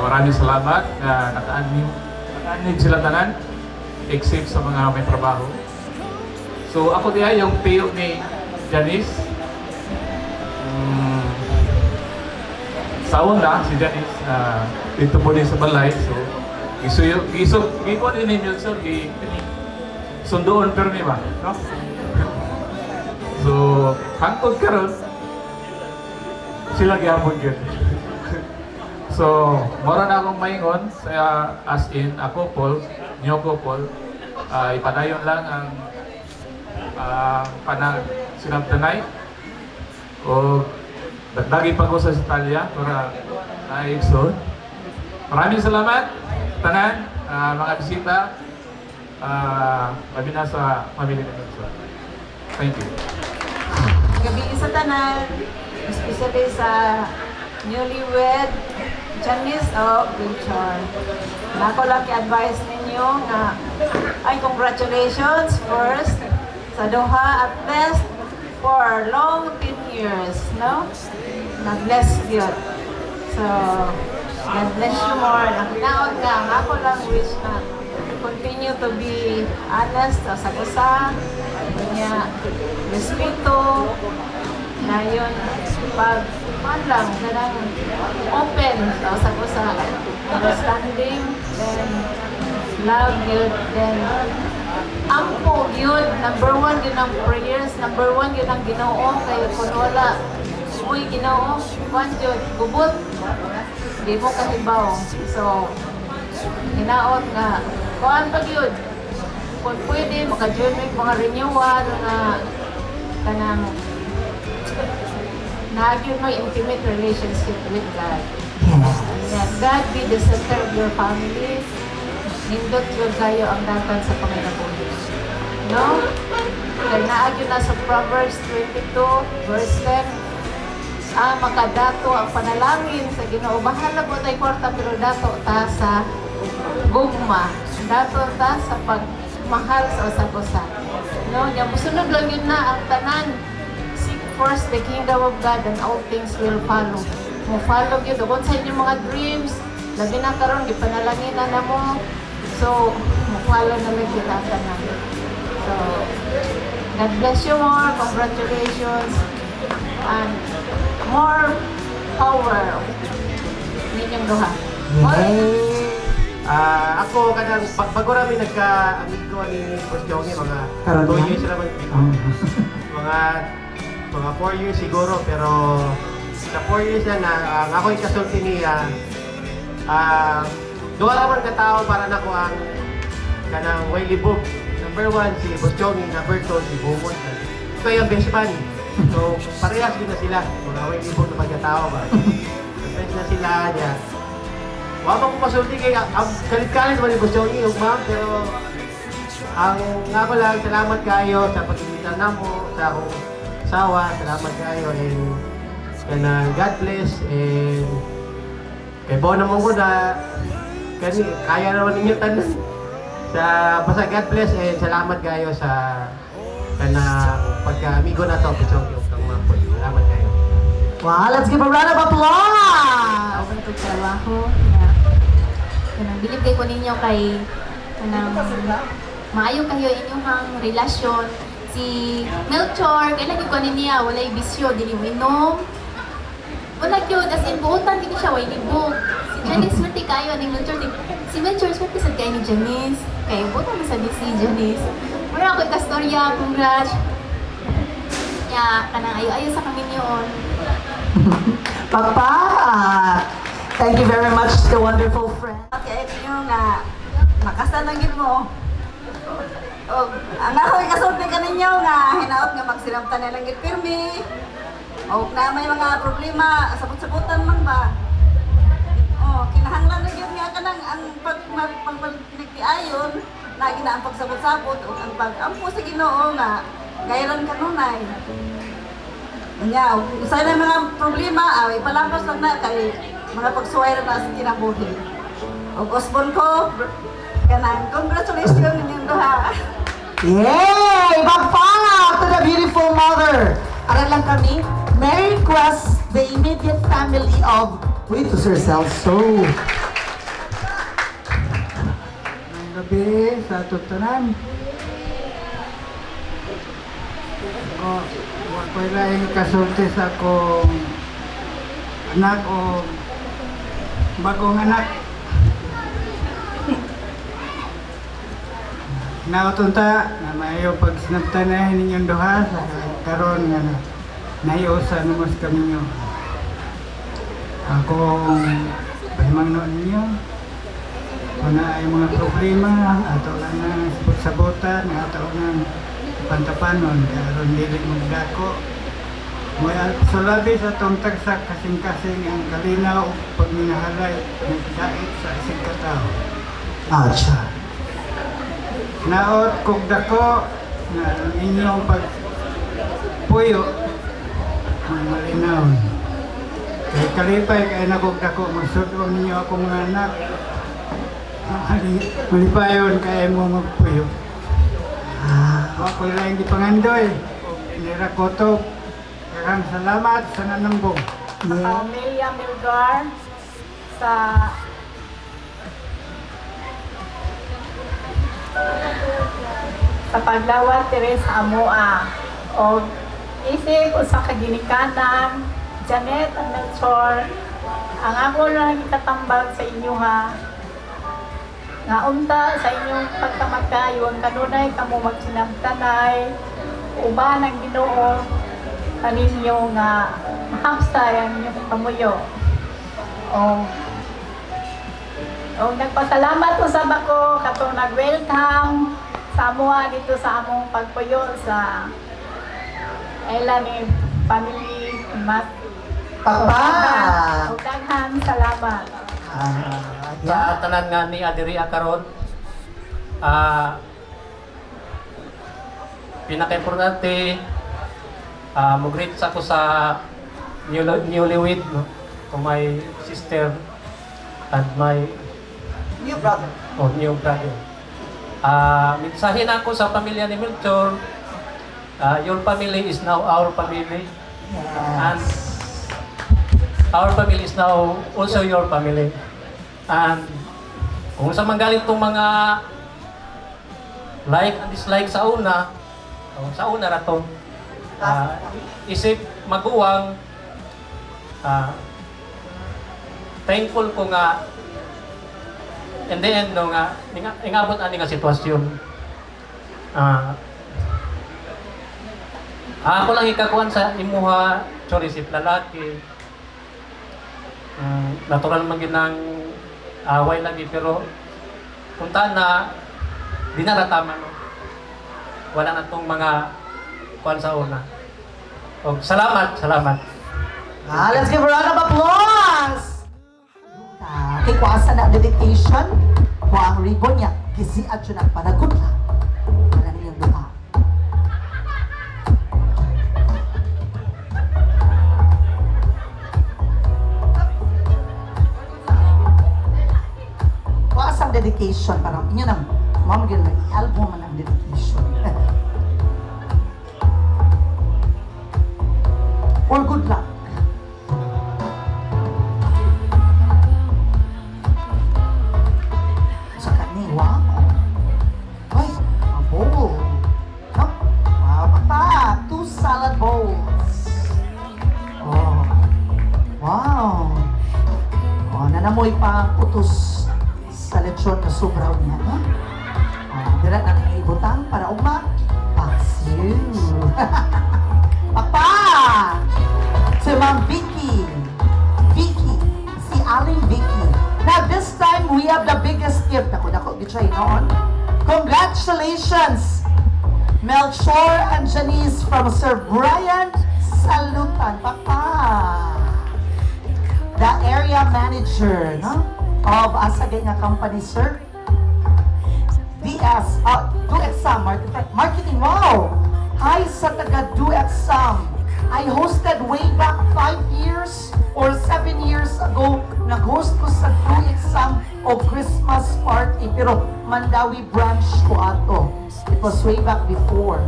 maraming salamat na naka-anid sila tanan, except sa mga may trabaho. So, ako diya yung PO ni Janice. Sa una, si Janice, dito po din sa balay. So, giko din ni Melchor, sundoon pero ni ba? No? So, hangtod karon sila gyapon gyud. So, mora na akong maingon sa as in a couple, new couple, ipadayon lang ang sinabtanay o dagdagi pa ko sa Italia para naigsoon. Maraming salamat tanan mga bisita, labi na sa pamilya ni Melchor. Thank you. Gabi sa tanan, especially sa newlywed Janice o Melchor. Ako lang i-advise ninyo na ay congratulations first sa duha at best for long 10 years, no? Na-bless yun. So, God bless you more. Naon ka, ako lang wish na continue to be honest sa usa, niya respeto, na yun, pag lang, ganang open sa usa, understanding, then love yun, then ampo yun, number 1 yun ang prayers, number 1 yun ang Ginoo, kaya kung wala, uy, Ginoo, kwan yun, gubot, di mo kahibaw. So, hinaot nga, kuhaan pag yun, kung pwede, maka-join mo mga renewal na kanang nagyon mo intimate relationship with God. Yan. God be the center of your family. Nindot yun kayo ang datan sa Panginoon. No? Kaya naagyo na sa Proverbs 22, verse 10, makadato ang panalangin sa Ginoo. Bahala mo tayo kwarta, pero dato ta sa gugma. Dato ta sa pagmahal sa usag-usag. No? Yan, musunod lang yun na ang tanan. Seek first the kingdom of God and all things will follow. Mo follow yun. Doon sa inyong mga dreams, labi na karon gipanalangin na mo. So, mo follow na lang yun ang tanan. So, God bless you more. Congratulations. And more power ninyong duha. Ako kanang bago namin nagka-amigo ni Boss Jongy, mga Karon 2 yan? years naman. Mga 4 years siguro, pero sa 4 years na ang ako'y kasulti niya, duha naman katao para na ko ang kanang way libog. Number 1 si Boss Jongy, number 2 si Bumon. Ito yung best man. So, parehas din na sila. Mga way libog na magkatao ba? Friends na sila niya. Wala ko masulti kay kalit-kalit naman yung Boss Jongy, yung ma'am, pero ang nga ko lang, salamat kayo sa pag-imbita na mo, sa akong asawa, salamat kayo, and God bless, and kay Bo naman ko na kaya naman ninyo tanan. Basta God bless, and salamat kayo sa pagka-amigo na to, Boss Jongy, kang mga po. Salamat kayo. Wow, let's give a round of applause! Ako nito trabaho. Kanang bilib kay ko ninyo kay kanang maayo kayo inyong relasyon. Si Melchor, kailan ko niya walay bisyo dili minom. Wala gyud as in buotan gid siya way libog. Si Janice swerte kayo ni Melchor. Si Melchor swerte sad kay ni Janice. Kay buotan sa si Janice. Wala ko kastorya, congrats. Ya, kanang ayo-ayo sa kami niyon. Papa, thank you very much, the wonderful friend. Okay, yung makasanagin mo. Ang ako ikasulti ka ninyo nga hinaot nga magsiramtan na lang pirmi. O na may mga problema, sabot-sabutan man ba? Kinahanglan na yun nga ka nang ang pagpinagtiayon, lagi na ang pagsabot-sabot o ang pag-ampo sa Ginoo nga gayron kanunay. Nya, usay na mga problema, ipalampas lang na kay mga pagsuway na sa kinabuhi. O Osbon ko, kanang congratulations ninyong duha. Yay! Pagpala to the beautiful mother. Aral lang kami, Merry Quest, the immediate family of Ritos herself. So, Ang gabi sa tutunan. Wako'y laing kasulti sa akong anak o bagong anak. Nautunta na maayo pag sinabtanahin ninyong duha sa karon nga naiusa naman kami nyo. Akong pahimangnon ninyo. Kung na ay mga problema, ato lang na sabot-sabotan, ato lang pantapanon, karon dili magdako. May salabi sa itong tagsak kasing-kasing ang kalinaw pag minahalay nagdait sa isang katao. Acha. Naot kog dako na ang inyong pagpuyo ang malinaw. Kay kalipay kay nakog dako masudong ninyo ako mga anak. Malipayon kay mo magpuyo. Ako lang di pangandoy. Nirakoto. Karang salamat sa nanambong. Amelia Milgar sa paglawat diri sa amoa o isip usa ka ginikanan Janet and Melchor ang ako lang ikatambag sa inyo ha nga unta sa inyong pagkamagkayon kanunay kamo magsinabtanay uban ang Ginoo kaninyo nga mahapsay ang inyong pamuyo. O nagpasalamat ko sa bako katong nag-welcome sa amuha dito sa among pagpuyo sa Ella ni family Matthew. Papa! Ug daghang salamat. Sa tanan nga ni adiri karon, pinaka-importante, mag-greet ako sa newlywed, no? To my sister and my New brother. new brother. Mensahe na ako sa pamilya ni Melchor. Your family is now our family. And our family is now also your family. And kung sa manggaling itong mga like and dislike sa una na to, isip maguwang, thankful ko nga in the end no nga ingabot ani nga sitwasyon. Ako lang ikakuan sa imuha, chorisip lalaki. Natural man ginang away lagi pero punta na di na tama no. Wala na tong mga kuan sa una. Og salamat. Let's give a round of applause! Kay kuasa na dedication, kuang ribbon niya, kisi at yun ang panagot lang. Para ninyong duha. Kuasa ang dedication, parang inyo nang mamagin na i-album man ang dedication. Or good luck. Sa kani, wow. Ay, a bowl. No? Wow, papa. 2 salad bowls. Oh. Wow. Oh, nanamoy pa putos sa lechon na sobraw niya, no? Oh, dira na nga ibutang para ugma. Paksiw. Papa! To Ma'am Vicky, si Aling Vicky. Now this time we have the biggest gift. Ako gitray noon. Congratulations, Melchor and Janice from Sir Brian Salutan, Papa. The area manager, no, of Asagay nga company, sir. DS, Do Exam Marketing. Wow! Hi sa taga Do Exam. I hosted way back 5 years or 7 years ago. Nag-host ko sa Do Exam o Christmas party. Pero Mandawi branch ko ato. It was way back before.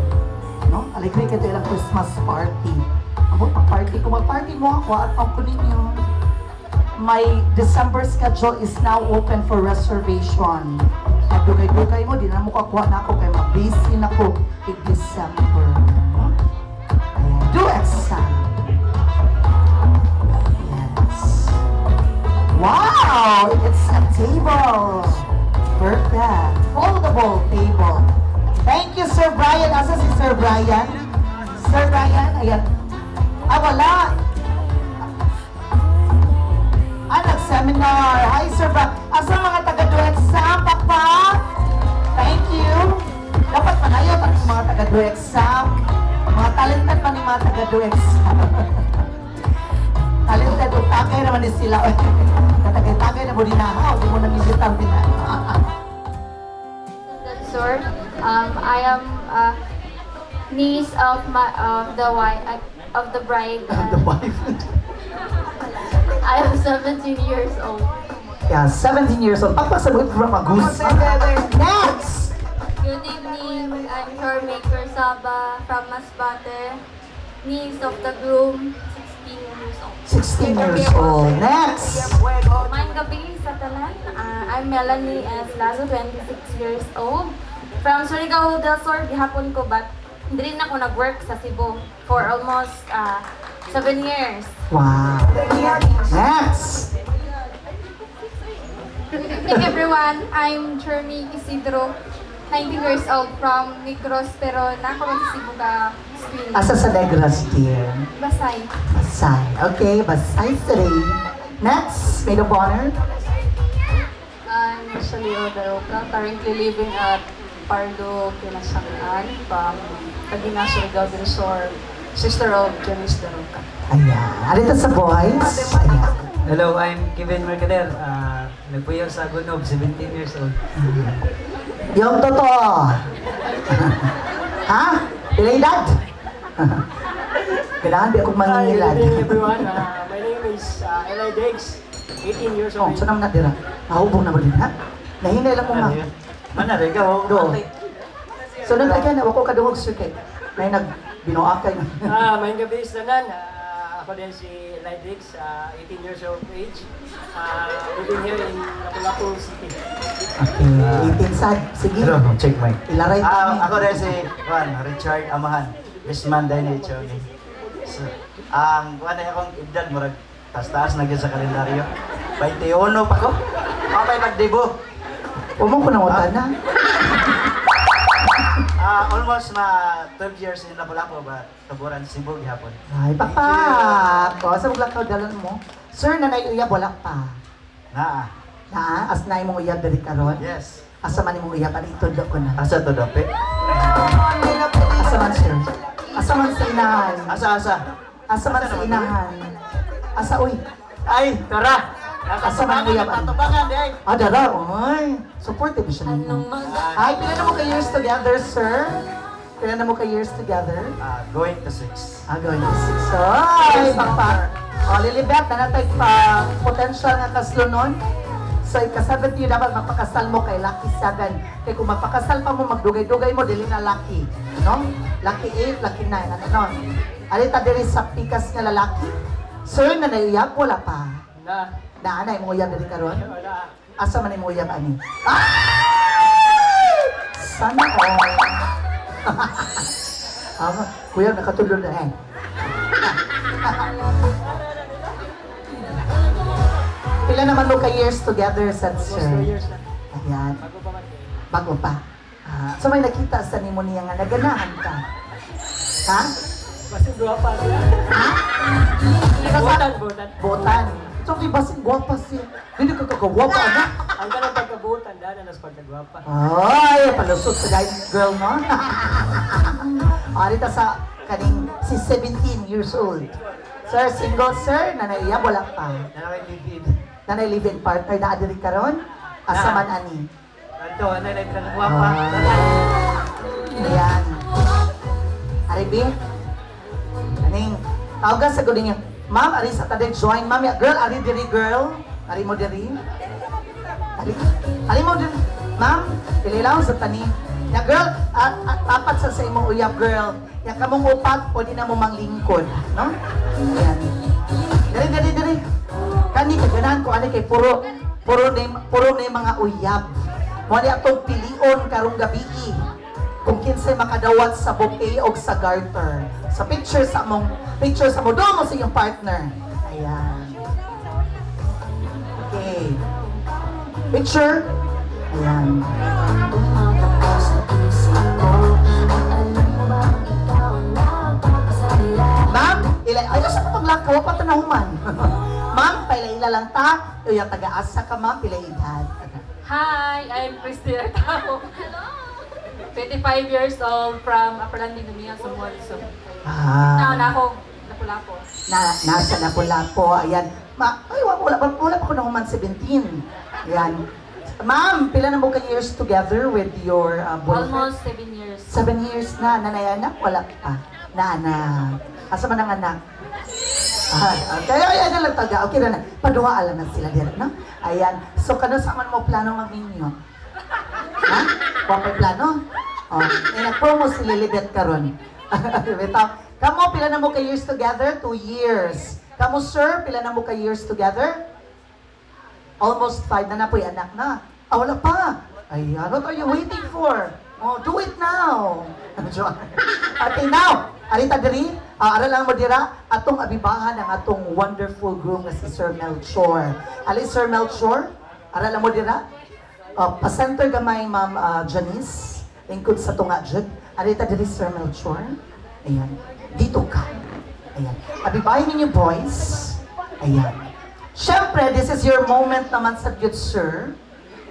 No? Aligre ka ilang Christmas party. Amo party ko. Mag-party mo ako at ako ninyo. My December schedule is now open for reservation. Pagdugay-dugay mo, di na mo kakuha na ako kay mag-busy na ko in December. Do Exam. Yes. Wow! It's a table. Perfect. Foldable table. Thank you, Sir Brian. Asa si Sir Brian? Sir Brian, ayan. Wala. Nag-seminar. Hi, Sir Brian. Asa mga taga-Do Exam, Papa? Thank you. Dapat manayot ang mga taga-Do Exam. Mga talented pa ni mga taga-Do Exam. Talented o tagay naman ni sila. Tatagay-tagay na mo din na. Hindi mo namisitang pinag. Sir, I am niece of the bride. The wife. I am 17 years old. Yeah, 17 years old. Pagpasagot from Agus. Next! Good evening. I'm Shoremaker Saba from Masbate, niece of the groom, 16 years old. 16 years old. Next! Maayong gabi sa tanan. I'm Melanie S. Lazo, 26 years old. From Surigao del Sur, gihapon ko, but hindi rin ako nag-work sa Cebu for almost 7 years. Wow. Next! Good evening, everyone. I'm Jeremy Isidro, 19 years old from Negros, pero nako sa Cebu ka screen. Asa sa Negros, dear? Basay. Basay. Okay, Basay City. Next, maid of honor. I'm Rosalio Daroca, currently living at Pardo, Kinasangan, from Tagina, Surigao del Sur. sister of Janice Daroca. Ayan. Alito sa boys. Ayan. Hello, I'm Kevin Mercader. Nagpuyo sa Gunob, 17 years old. Yung totoo. Ha? Pila edad? Kailangan di akong mangingilad. Good evening everyone. My name is Eli Diggs, 18 years Oh, old. saan naman natira? Mahubong na ba din, ha? Nahinay lang mo, ma. Mana rin ka? Do. So, nung again, ako kadungog, sir, kay. May nagbinuakay na. May gabi sa tanan. Ako din si Eli Diggs, 18 years of age. Living here in Lapu-Lapu City. Okay, 18 sad. Sige. check mic. Ilaray kami. Ako rin si Richard Amahan. Bisman din ito. So, kuha na akong edad, murag taas-taas na sa kalendaryo. 21 pa ko. Mamay magdebo. Umong ko nang wata na. Almost 12 years in Lapu-Lapu ba taburan Cebu gihapon. Ay, papa. O, sa mga dalan mo. Sir, nanay uyab, wala pa. Naa. Na, as na imong uyab dari karon. Yes. Asa man imong uyab, ano itod ko na. Asa to dape? Asa man, sir. Asa man sa inahan. Asa. Asa man sa inahan. Asa, uy. Ay, tara. Asa man uyab. Tatubangan di ay. Dara, oy. Supportive siya nito. Ay, pila na mo ka years together, sir? Pila na mo ka years together? Going to 6. Going to 6. So, ay, papa. O, Lilibet, na natay pa potential nga kaslunon. So, ika-7 yun dapat magpakasal mo kay Lucky 7. Kaya kung magpakasal pa mo, magdugay-dugay mo, dili na Lucky. No? Lucky 8, Lucky 9. Ano nun? Alita diri sa pikas nga lalaki? Sir, nanayuyab, wala pa. Naanay mo uyab diri karon? Asa man mo uyab ani? Ay! Sana all. Kuya, nakatulog na eh. Pila naman mo ka years together, said sir? 2 years na. Ayan. Bago pa man. Bago pa. So may nakita sa nimo niya nga naganahan ka. Ha? Kasi guwapa siya. Ha? Butan. Botan. So di basin guwapa siya. Hindi ka kagawapa na. Ang kanang pagkabutan, dahil na sa pagkagwapa. Ay, palusot sa guy girl, no? Arita sa kaning si 17 years old. Sir, single sir, nanayya, wala pa. Nanay live-in partner na adiri karon. Asa man ani. Ito, ano na yung guwapa. Ayan. Aribi? Aning, tawag ka sa guling niya. Ma'am, ari sa taday join. Ma'am, girl, ari diri girl. Ari mo diri. Ali mo din, ma'am, pililaw sa tani. Ya girl, tapat sa imong uyab girl. Ya kamong upat, pwede na mo manglingkod, no? Ayan. Diri. Kani kaganahan ko ani kay puro na mga uyab. Mo ni atong pilion karong gabi. Kung kinsay makadawat sa bouquet o sa garter. Sa picture sa mo do mo sa iyong partner. Ayan. Okay. Picture. Ayan. Ma'am, ayos ako paglakaw pa tanahuman. Ma'am, paila lang ta. Yung taga-asa ka ma'am, pila edad. Hi, I'm Christina Tao. 25 years old from Apalandi, Dumia, Samuel. So, na ako, Lapu-Lapu. Nasa Lapu-Lapu. Ayan. Wala pa ko nahuman 17. Ayan. Ma'am, pila na mo ka years together with your boyfriend? Almost 7 years. 7 years na. Nanay anak? Wala pa. Na anak. Asa man ang anak? Kaya ayan lang taga. Okay na na. Paduha alam na sila din, no? Ayan. So, kano sa man mo plano mag-ninyo? Ha? Wapay plano? Oh, nag-promo si Lilibet karon. Kamo, pila na mo ka years together? 2 years. Kamo, sir, pila na mo ka years together? Almost 5 na po yung anak na. Wala pa. Ayan, what are you waiting for? Oh, do it now. Okay, now. Alita diri, aralan mo dira, atong abibahan ang atong wonderful groom na si Sir Melchor. Ali, Sir Melchor, aralan mo dira. Pa-center gamay, Ma'am Janice. Lingkod sa tunga, Jud. Alita diri, Sir Melchor. Ayan. Dito ka. Ayan. Abibahin ninyo, boys. Ayan. Siyempre, this is your moment naman sa Diyos, sir,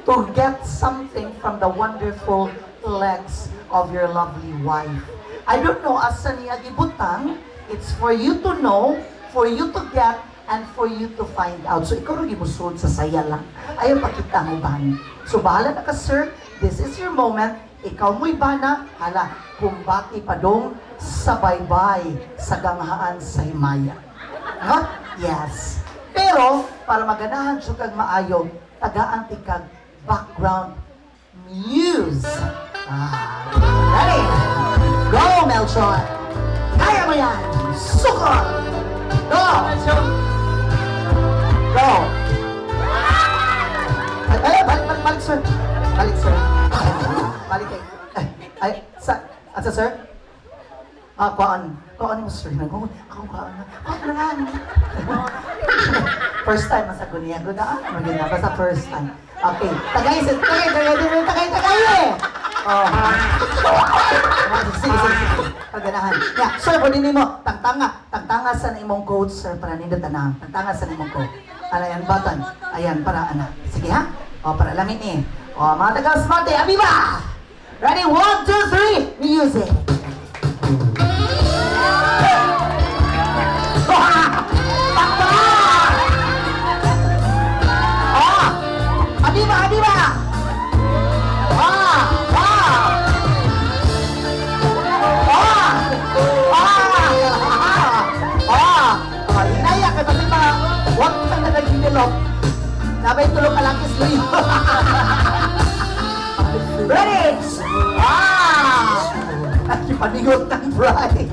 to get something from the wonderful legs of your lovely wife. I don't know asa niya gibutang, It's for you to know, for you to get, and for you to find out. So ikaw rin imusod sa saya lang. Ayaw pakita mo ba? So bahala na ka, sir. This is your moment. Ikaw mo'y bana, hala, kumbati pa dong sa baybay, sa ganghaan sa himaya. Huh? Yes. Pero, para maganahan siya kag maayo, tagaan ti kag background music. Ready? Go, Melchor! Kaya mo yan! Sukot! Go! Go! Balik, sir. Balik, sir. Balik kayo. Ay, sir? Kuhaan mo, sir. Akong kuhaan na. First time, masagot niya. Maganda, basta first time. Okay. Tagay eh! Oh. Sige. Paganahan. Yeah, sir, pwede mo. Tangtanga sa na imong code, sir, para nindot na. Tangtanga sa na imong code. Ayan, button. Ayan, para ana. Sige, ha? O, para lamin eh. O, mga taga-smarte, abiba! Ready? 1, 2, 3, music! Abiba! Inaya ka kasi pa, huwag kang nag-develop. Sabay tulog ka lang kisli. Ready? Nakipaningot ng bride.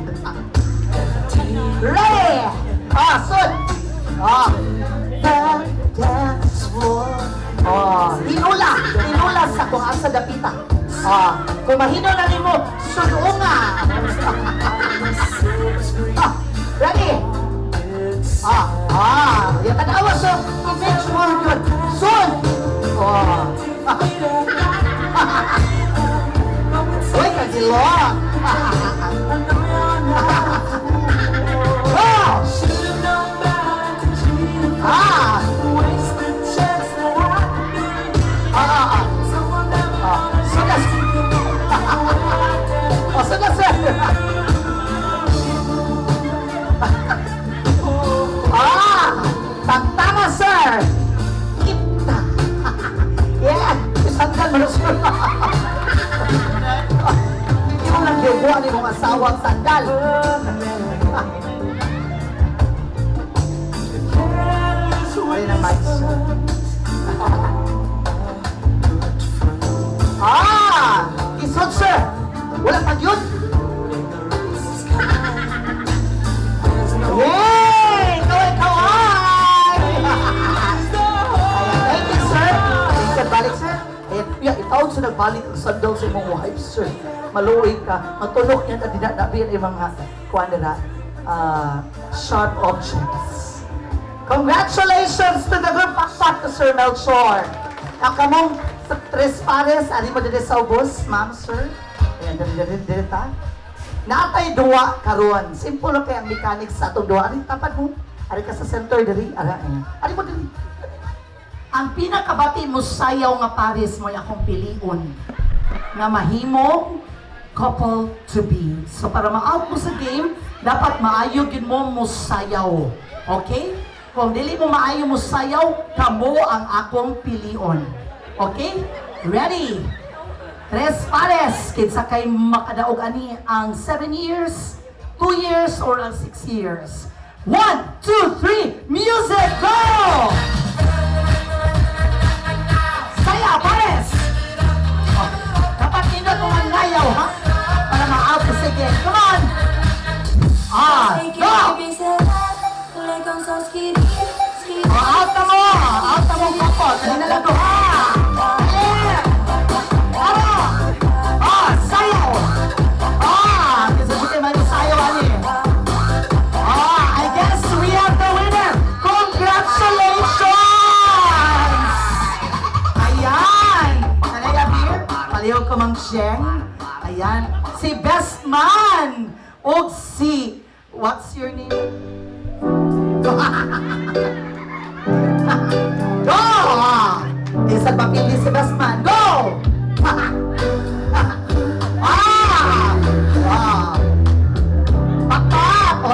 Ready? Sun. Dance floor. Hinula sa kung asa dapita. Kung mahino na rin mo, sununga. Ready? Yung tanawa sa to make sure good. Sun! Uy, kagilo! Sudah, sir! Tantama, sir! Kita! Yeah! Isangkan mo na, sir! Yung nag-iwa ni mong asawang sandal! Ay naman, sir! Isod, sir! Wala pa yun! Yay! Kaway! Thank you, sir! Balik, sir! Ayan, itawag sa nagbalik ang sandal sa imong wife, sir. Maluwi ka. Matulog niya na dinanabihan yung mga sharp objects. Congratulations to the group pakpak to Sir Melchor. Ang kamong tres pares, ano mo din sa ubos, ma'am, sir? Ayan, dali ta. Natay duwa karon. Simple lang kay ang mechanics sa atong duwa. Ari tapat mo. Ari ka sa center diri. Ari mo diri. Ang pinakabati mo sayaw nga pares mo akong pilion. Nga mahimo couple to be. So para ma-out mo sa game, dapat maayo gid mo sayaw. Okay? Kung dili mo maayo mo sayaw, kamo ang akong pilion. Okay? Ready? Tres pares, kinsa kay makadaog ani ang 7 years, 2 years, or ang 6 years. 1, 2, 3, music, go! Saya, pares! Dapat nindot mo ang layaw, ha? Para ma-out ko sige. Come on! Go! Out na mo! Out na mo, kapot! Dali na lang, ha? Sayaw! Kasi buti may sayaw, ani. I guess we have the winner! Congratulations! Ayan! Kanaya beer? Paliw ko mang siyeng. Ayan. Si Best Man! O si... What's your name? Go! Isang papili si Best Man. Go! Pakpak! O,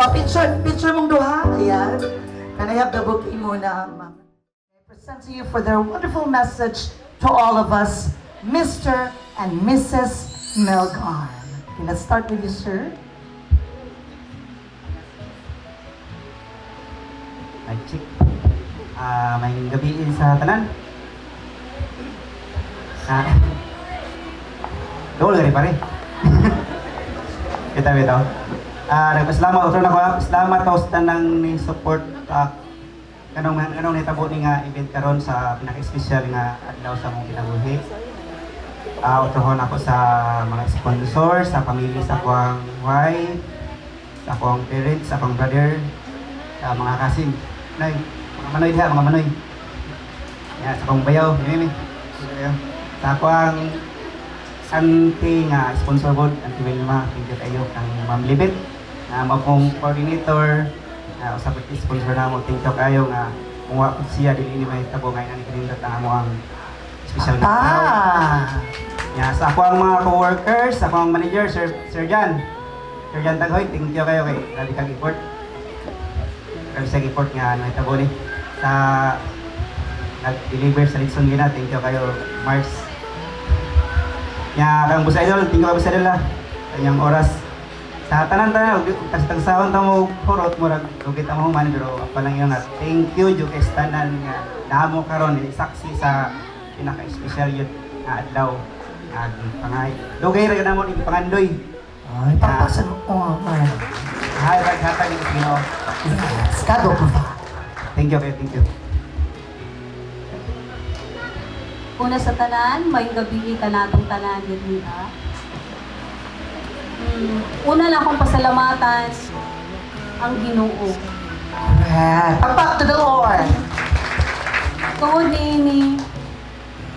Picture mong duha. Ayan. Can I have the bouquet muna, ma'am? I present to you for their wonderful message to all of us, Mr. and Mrs. Melgar. Okay, let's start with you, sir. Ay, chick. May gabi sa tanan. Dole gani pare. Kita bitaw. Nagpasalamat utro na ko. Salamat sa tanang ni support kanong nitabo ni nga event karon sa pinaka-espesyal nga adlaw sa mong kinabuhi. Utrohon ako sa mga sponsors, sa pamilya sa akong wife, sa akong parents, sa akong brother, sa mga kasin. Nay, mga manoy diha, mga manoy. Ya, sa akong bayaw, mimi. Sa akong auntie nga sponsor board, Auntie Wilma, thank you kayo kang Ma'am Libet, na mapong coordinator, usap at sponsor na mo, thank you kayo nga kung wakot siya, dili ni may tabo ngayon ang ikinindot ang among special na tao. Ya, sa akong mga co-workers, sa akong manager, Sir Jan Taghoy, thank you kayo kay grabe kang effort. Grabe sa effort nga nahitabo ni sa nag-deliver sa Litson Gina, thank you kayo Mars. Ya, kang Busa Idol, thank you kayo Busa Idol kanyang oras. Sa tanan-tanan, kasi tagsawang tamo horot mo, rugit ang human, pero palang yun nga, thank you, Jukes tanan nga namo karon saksi sa pinaka-espesyal yun na adlaw. Pangay. Dugay ra ganamon ing pangandoy. Ay, papasan mo. Hay paghatag ni Pino. Skado po. Thank you, thank you. Una sa tanan, may gabi ka natong tanan din ha. Una lang akong pasalamatan ang Ginoo. Back to the Lord.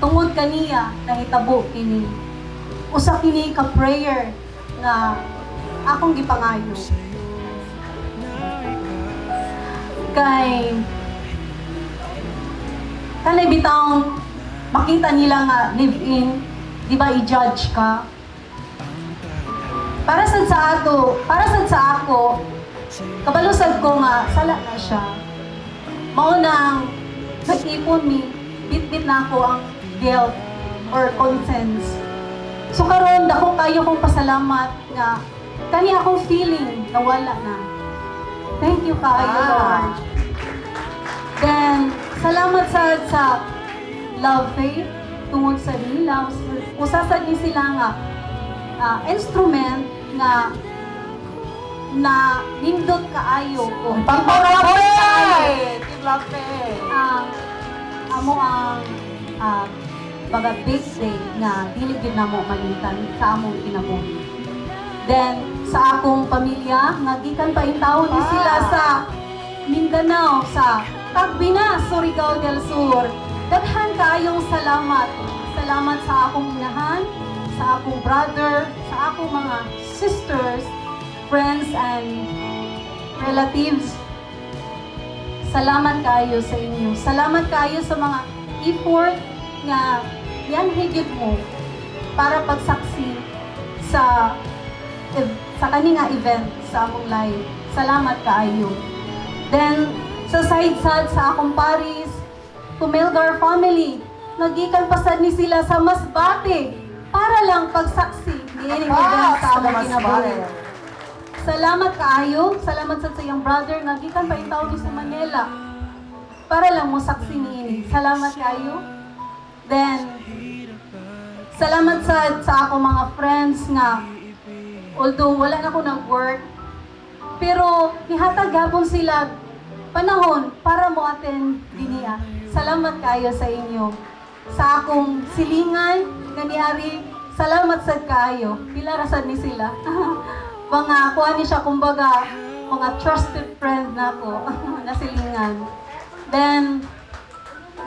Tungod kaniya nahitabo kini. Usa kini ka prayer nga akong gipangayo. Kay kanay bitang makita nila nga live-in, di ba i-judge ka? Para sa ako, kabalusad ko nga sala na siya. Mao nang nag-ipon mi, bit-bit na ako ang guilt or conscience. So karon dako kayo kong pasalamat nga kani akong feeling na wala na. Thank you kayo, Lord. Then salamat sa Love Faith tungod sa nila. Usasad ni sila nga instrument nga na nindot kaayo ko. Pagpapalapit! Love Faith! Amo ang baga big day nga dili gid namo malitan sa among kinabuhi. Then sa akong pamilya nga gikan pa intaw ni sila sa Mindanao, sa Tagbina, Surigao del Sur. Daghan kaayong salamat. Salamat sa akong inahan, sa akong brother, sa akong mga sisters, friends and relatives. Salamat kayo sa inyo. Salamat kayo sa mga effort nga yan higit mo para pagsaksi sa kaninga event sa among live. Salamat kayo. Then, sa side sad sa akong Paris, to Melgar family, nagikan pasad ni sila sa Masbate para lang pagsaksi ni ining event sa among kinabuhi. Salamat kaayo, salamat sa iyang brother nga gikan pa intaw ni sa Manila para lang mo saksi niini. Salamat kayo. Then salamat sa ako mga friends nga although wala na ko nag-work pero nihatag gapon sila panahon para mo attend diniya. Salamat kayo sa inyo. Sa akong silingan nga niari, salamat sad kayo. Pila ra sad ni sila. Mga kuha ni siya kumbaga mga trusted friend na ako na silingan. Then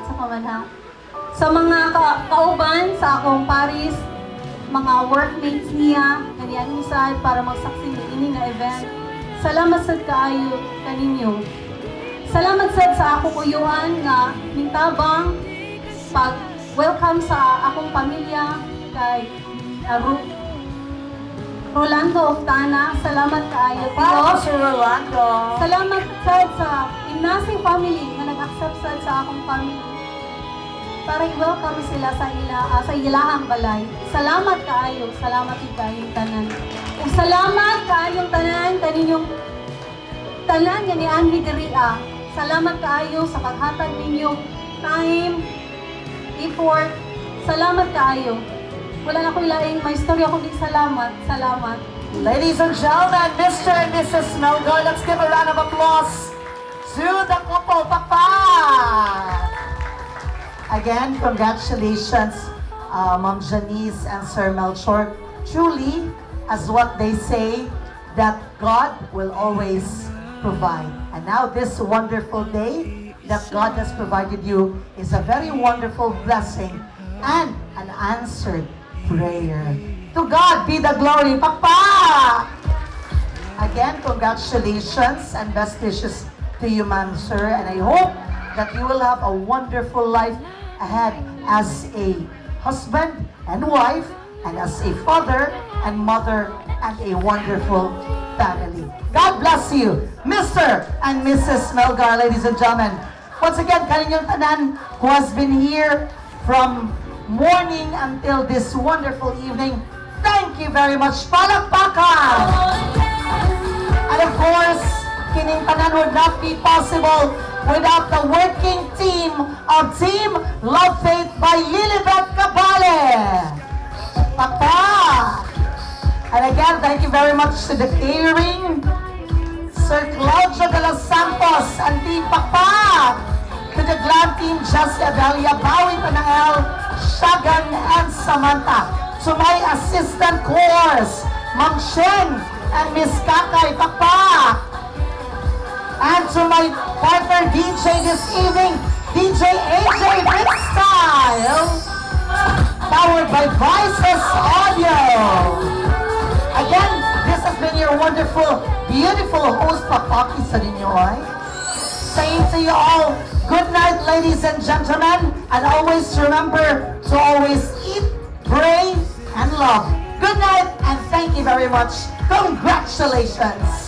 sa pamanha sa mga kauban sa akong Paris, mga workmates niya kaniyan sad para magsaksi ni ini nga event. Salamat sad kaayo kaninyo. Salamat sad sa akong uyuan nga mintabang pag welcome sa akong pamilya kay Rolando of Tana, salamat kaayo. Wow, Sir Rolando. Salamat sad sa Inasi family nga nag-accept sad sa akong family para i-welcome sila sa ilahang balay. Salamat kaayo, salamat kayong tanan. Ug salamat kaayong tanan kaninyong tanan nga ni Angie Deria. Salamat kaayo sa paghatag ninyong time, effort. Salamat kaayo. Wala na ko ilaing, may istorya ko di salamat. Salamat. Ladies and gentlemen, Mr. and Mrs. Melgar, let's give a round of applause to the couple, Papa! Again, congratulations, Ma'am Janice and Sir Melchor. Truly, as what they say, that God will always provide. And now this wonderful day that God has provided you is a very wonderful blessing and an answered prayer. To God be the glory, Papa! Again, congratulations and best wishes to you, ma'am, sir. And I hope that you will have a wonderful life ahead as a husband and wife, and as a father and mother, and a wonderful family. God bless you, Mr. and Mrs. Melgar, ladies and gentlemen. Once again, kaninyong tanan who has been here from morning until this wonderful evening. Thank you very much. Palakpakan! And of course, kining tanan would not be possible without the working team of Team Love Faith by Lilibet Cabale. Papa! And again, thank you very much to the catering, Sir Claudio de los Santos and Team Papa, to the glam team, Jessie Adelia, Bowie Panangel, Shagan, and Samantha. To my assistant chorus, Ma'am Shen and Miss Kakay, Papa. And to my partner DJ this evening, DJ AJ Bitstyle, powered by Vices Audio. Again, this has been your wonderful, beautiful host, Papa Kisadinyoy. Saying to you all, good night, ladies and gentlemen, and always remember to always eat, pray, and love. Good night, and thank you very much. Congratulations.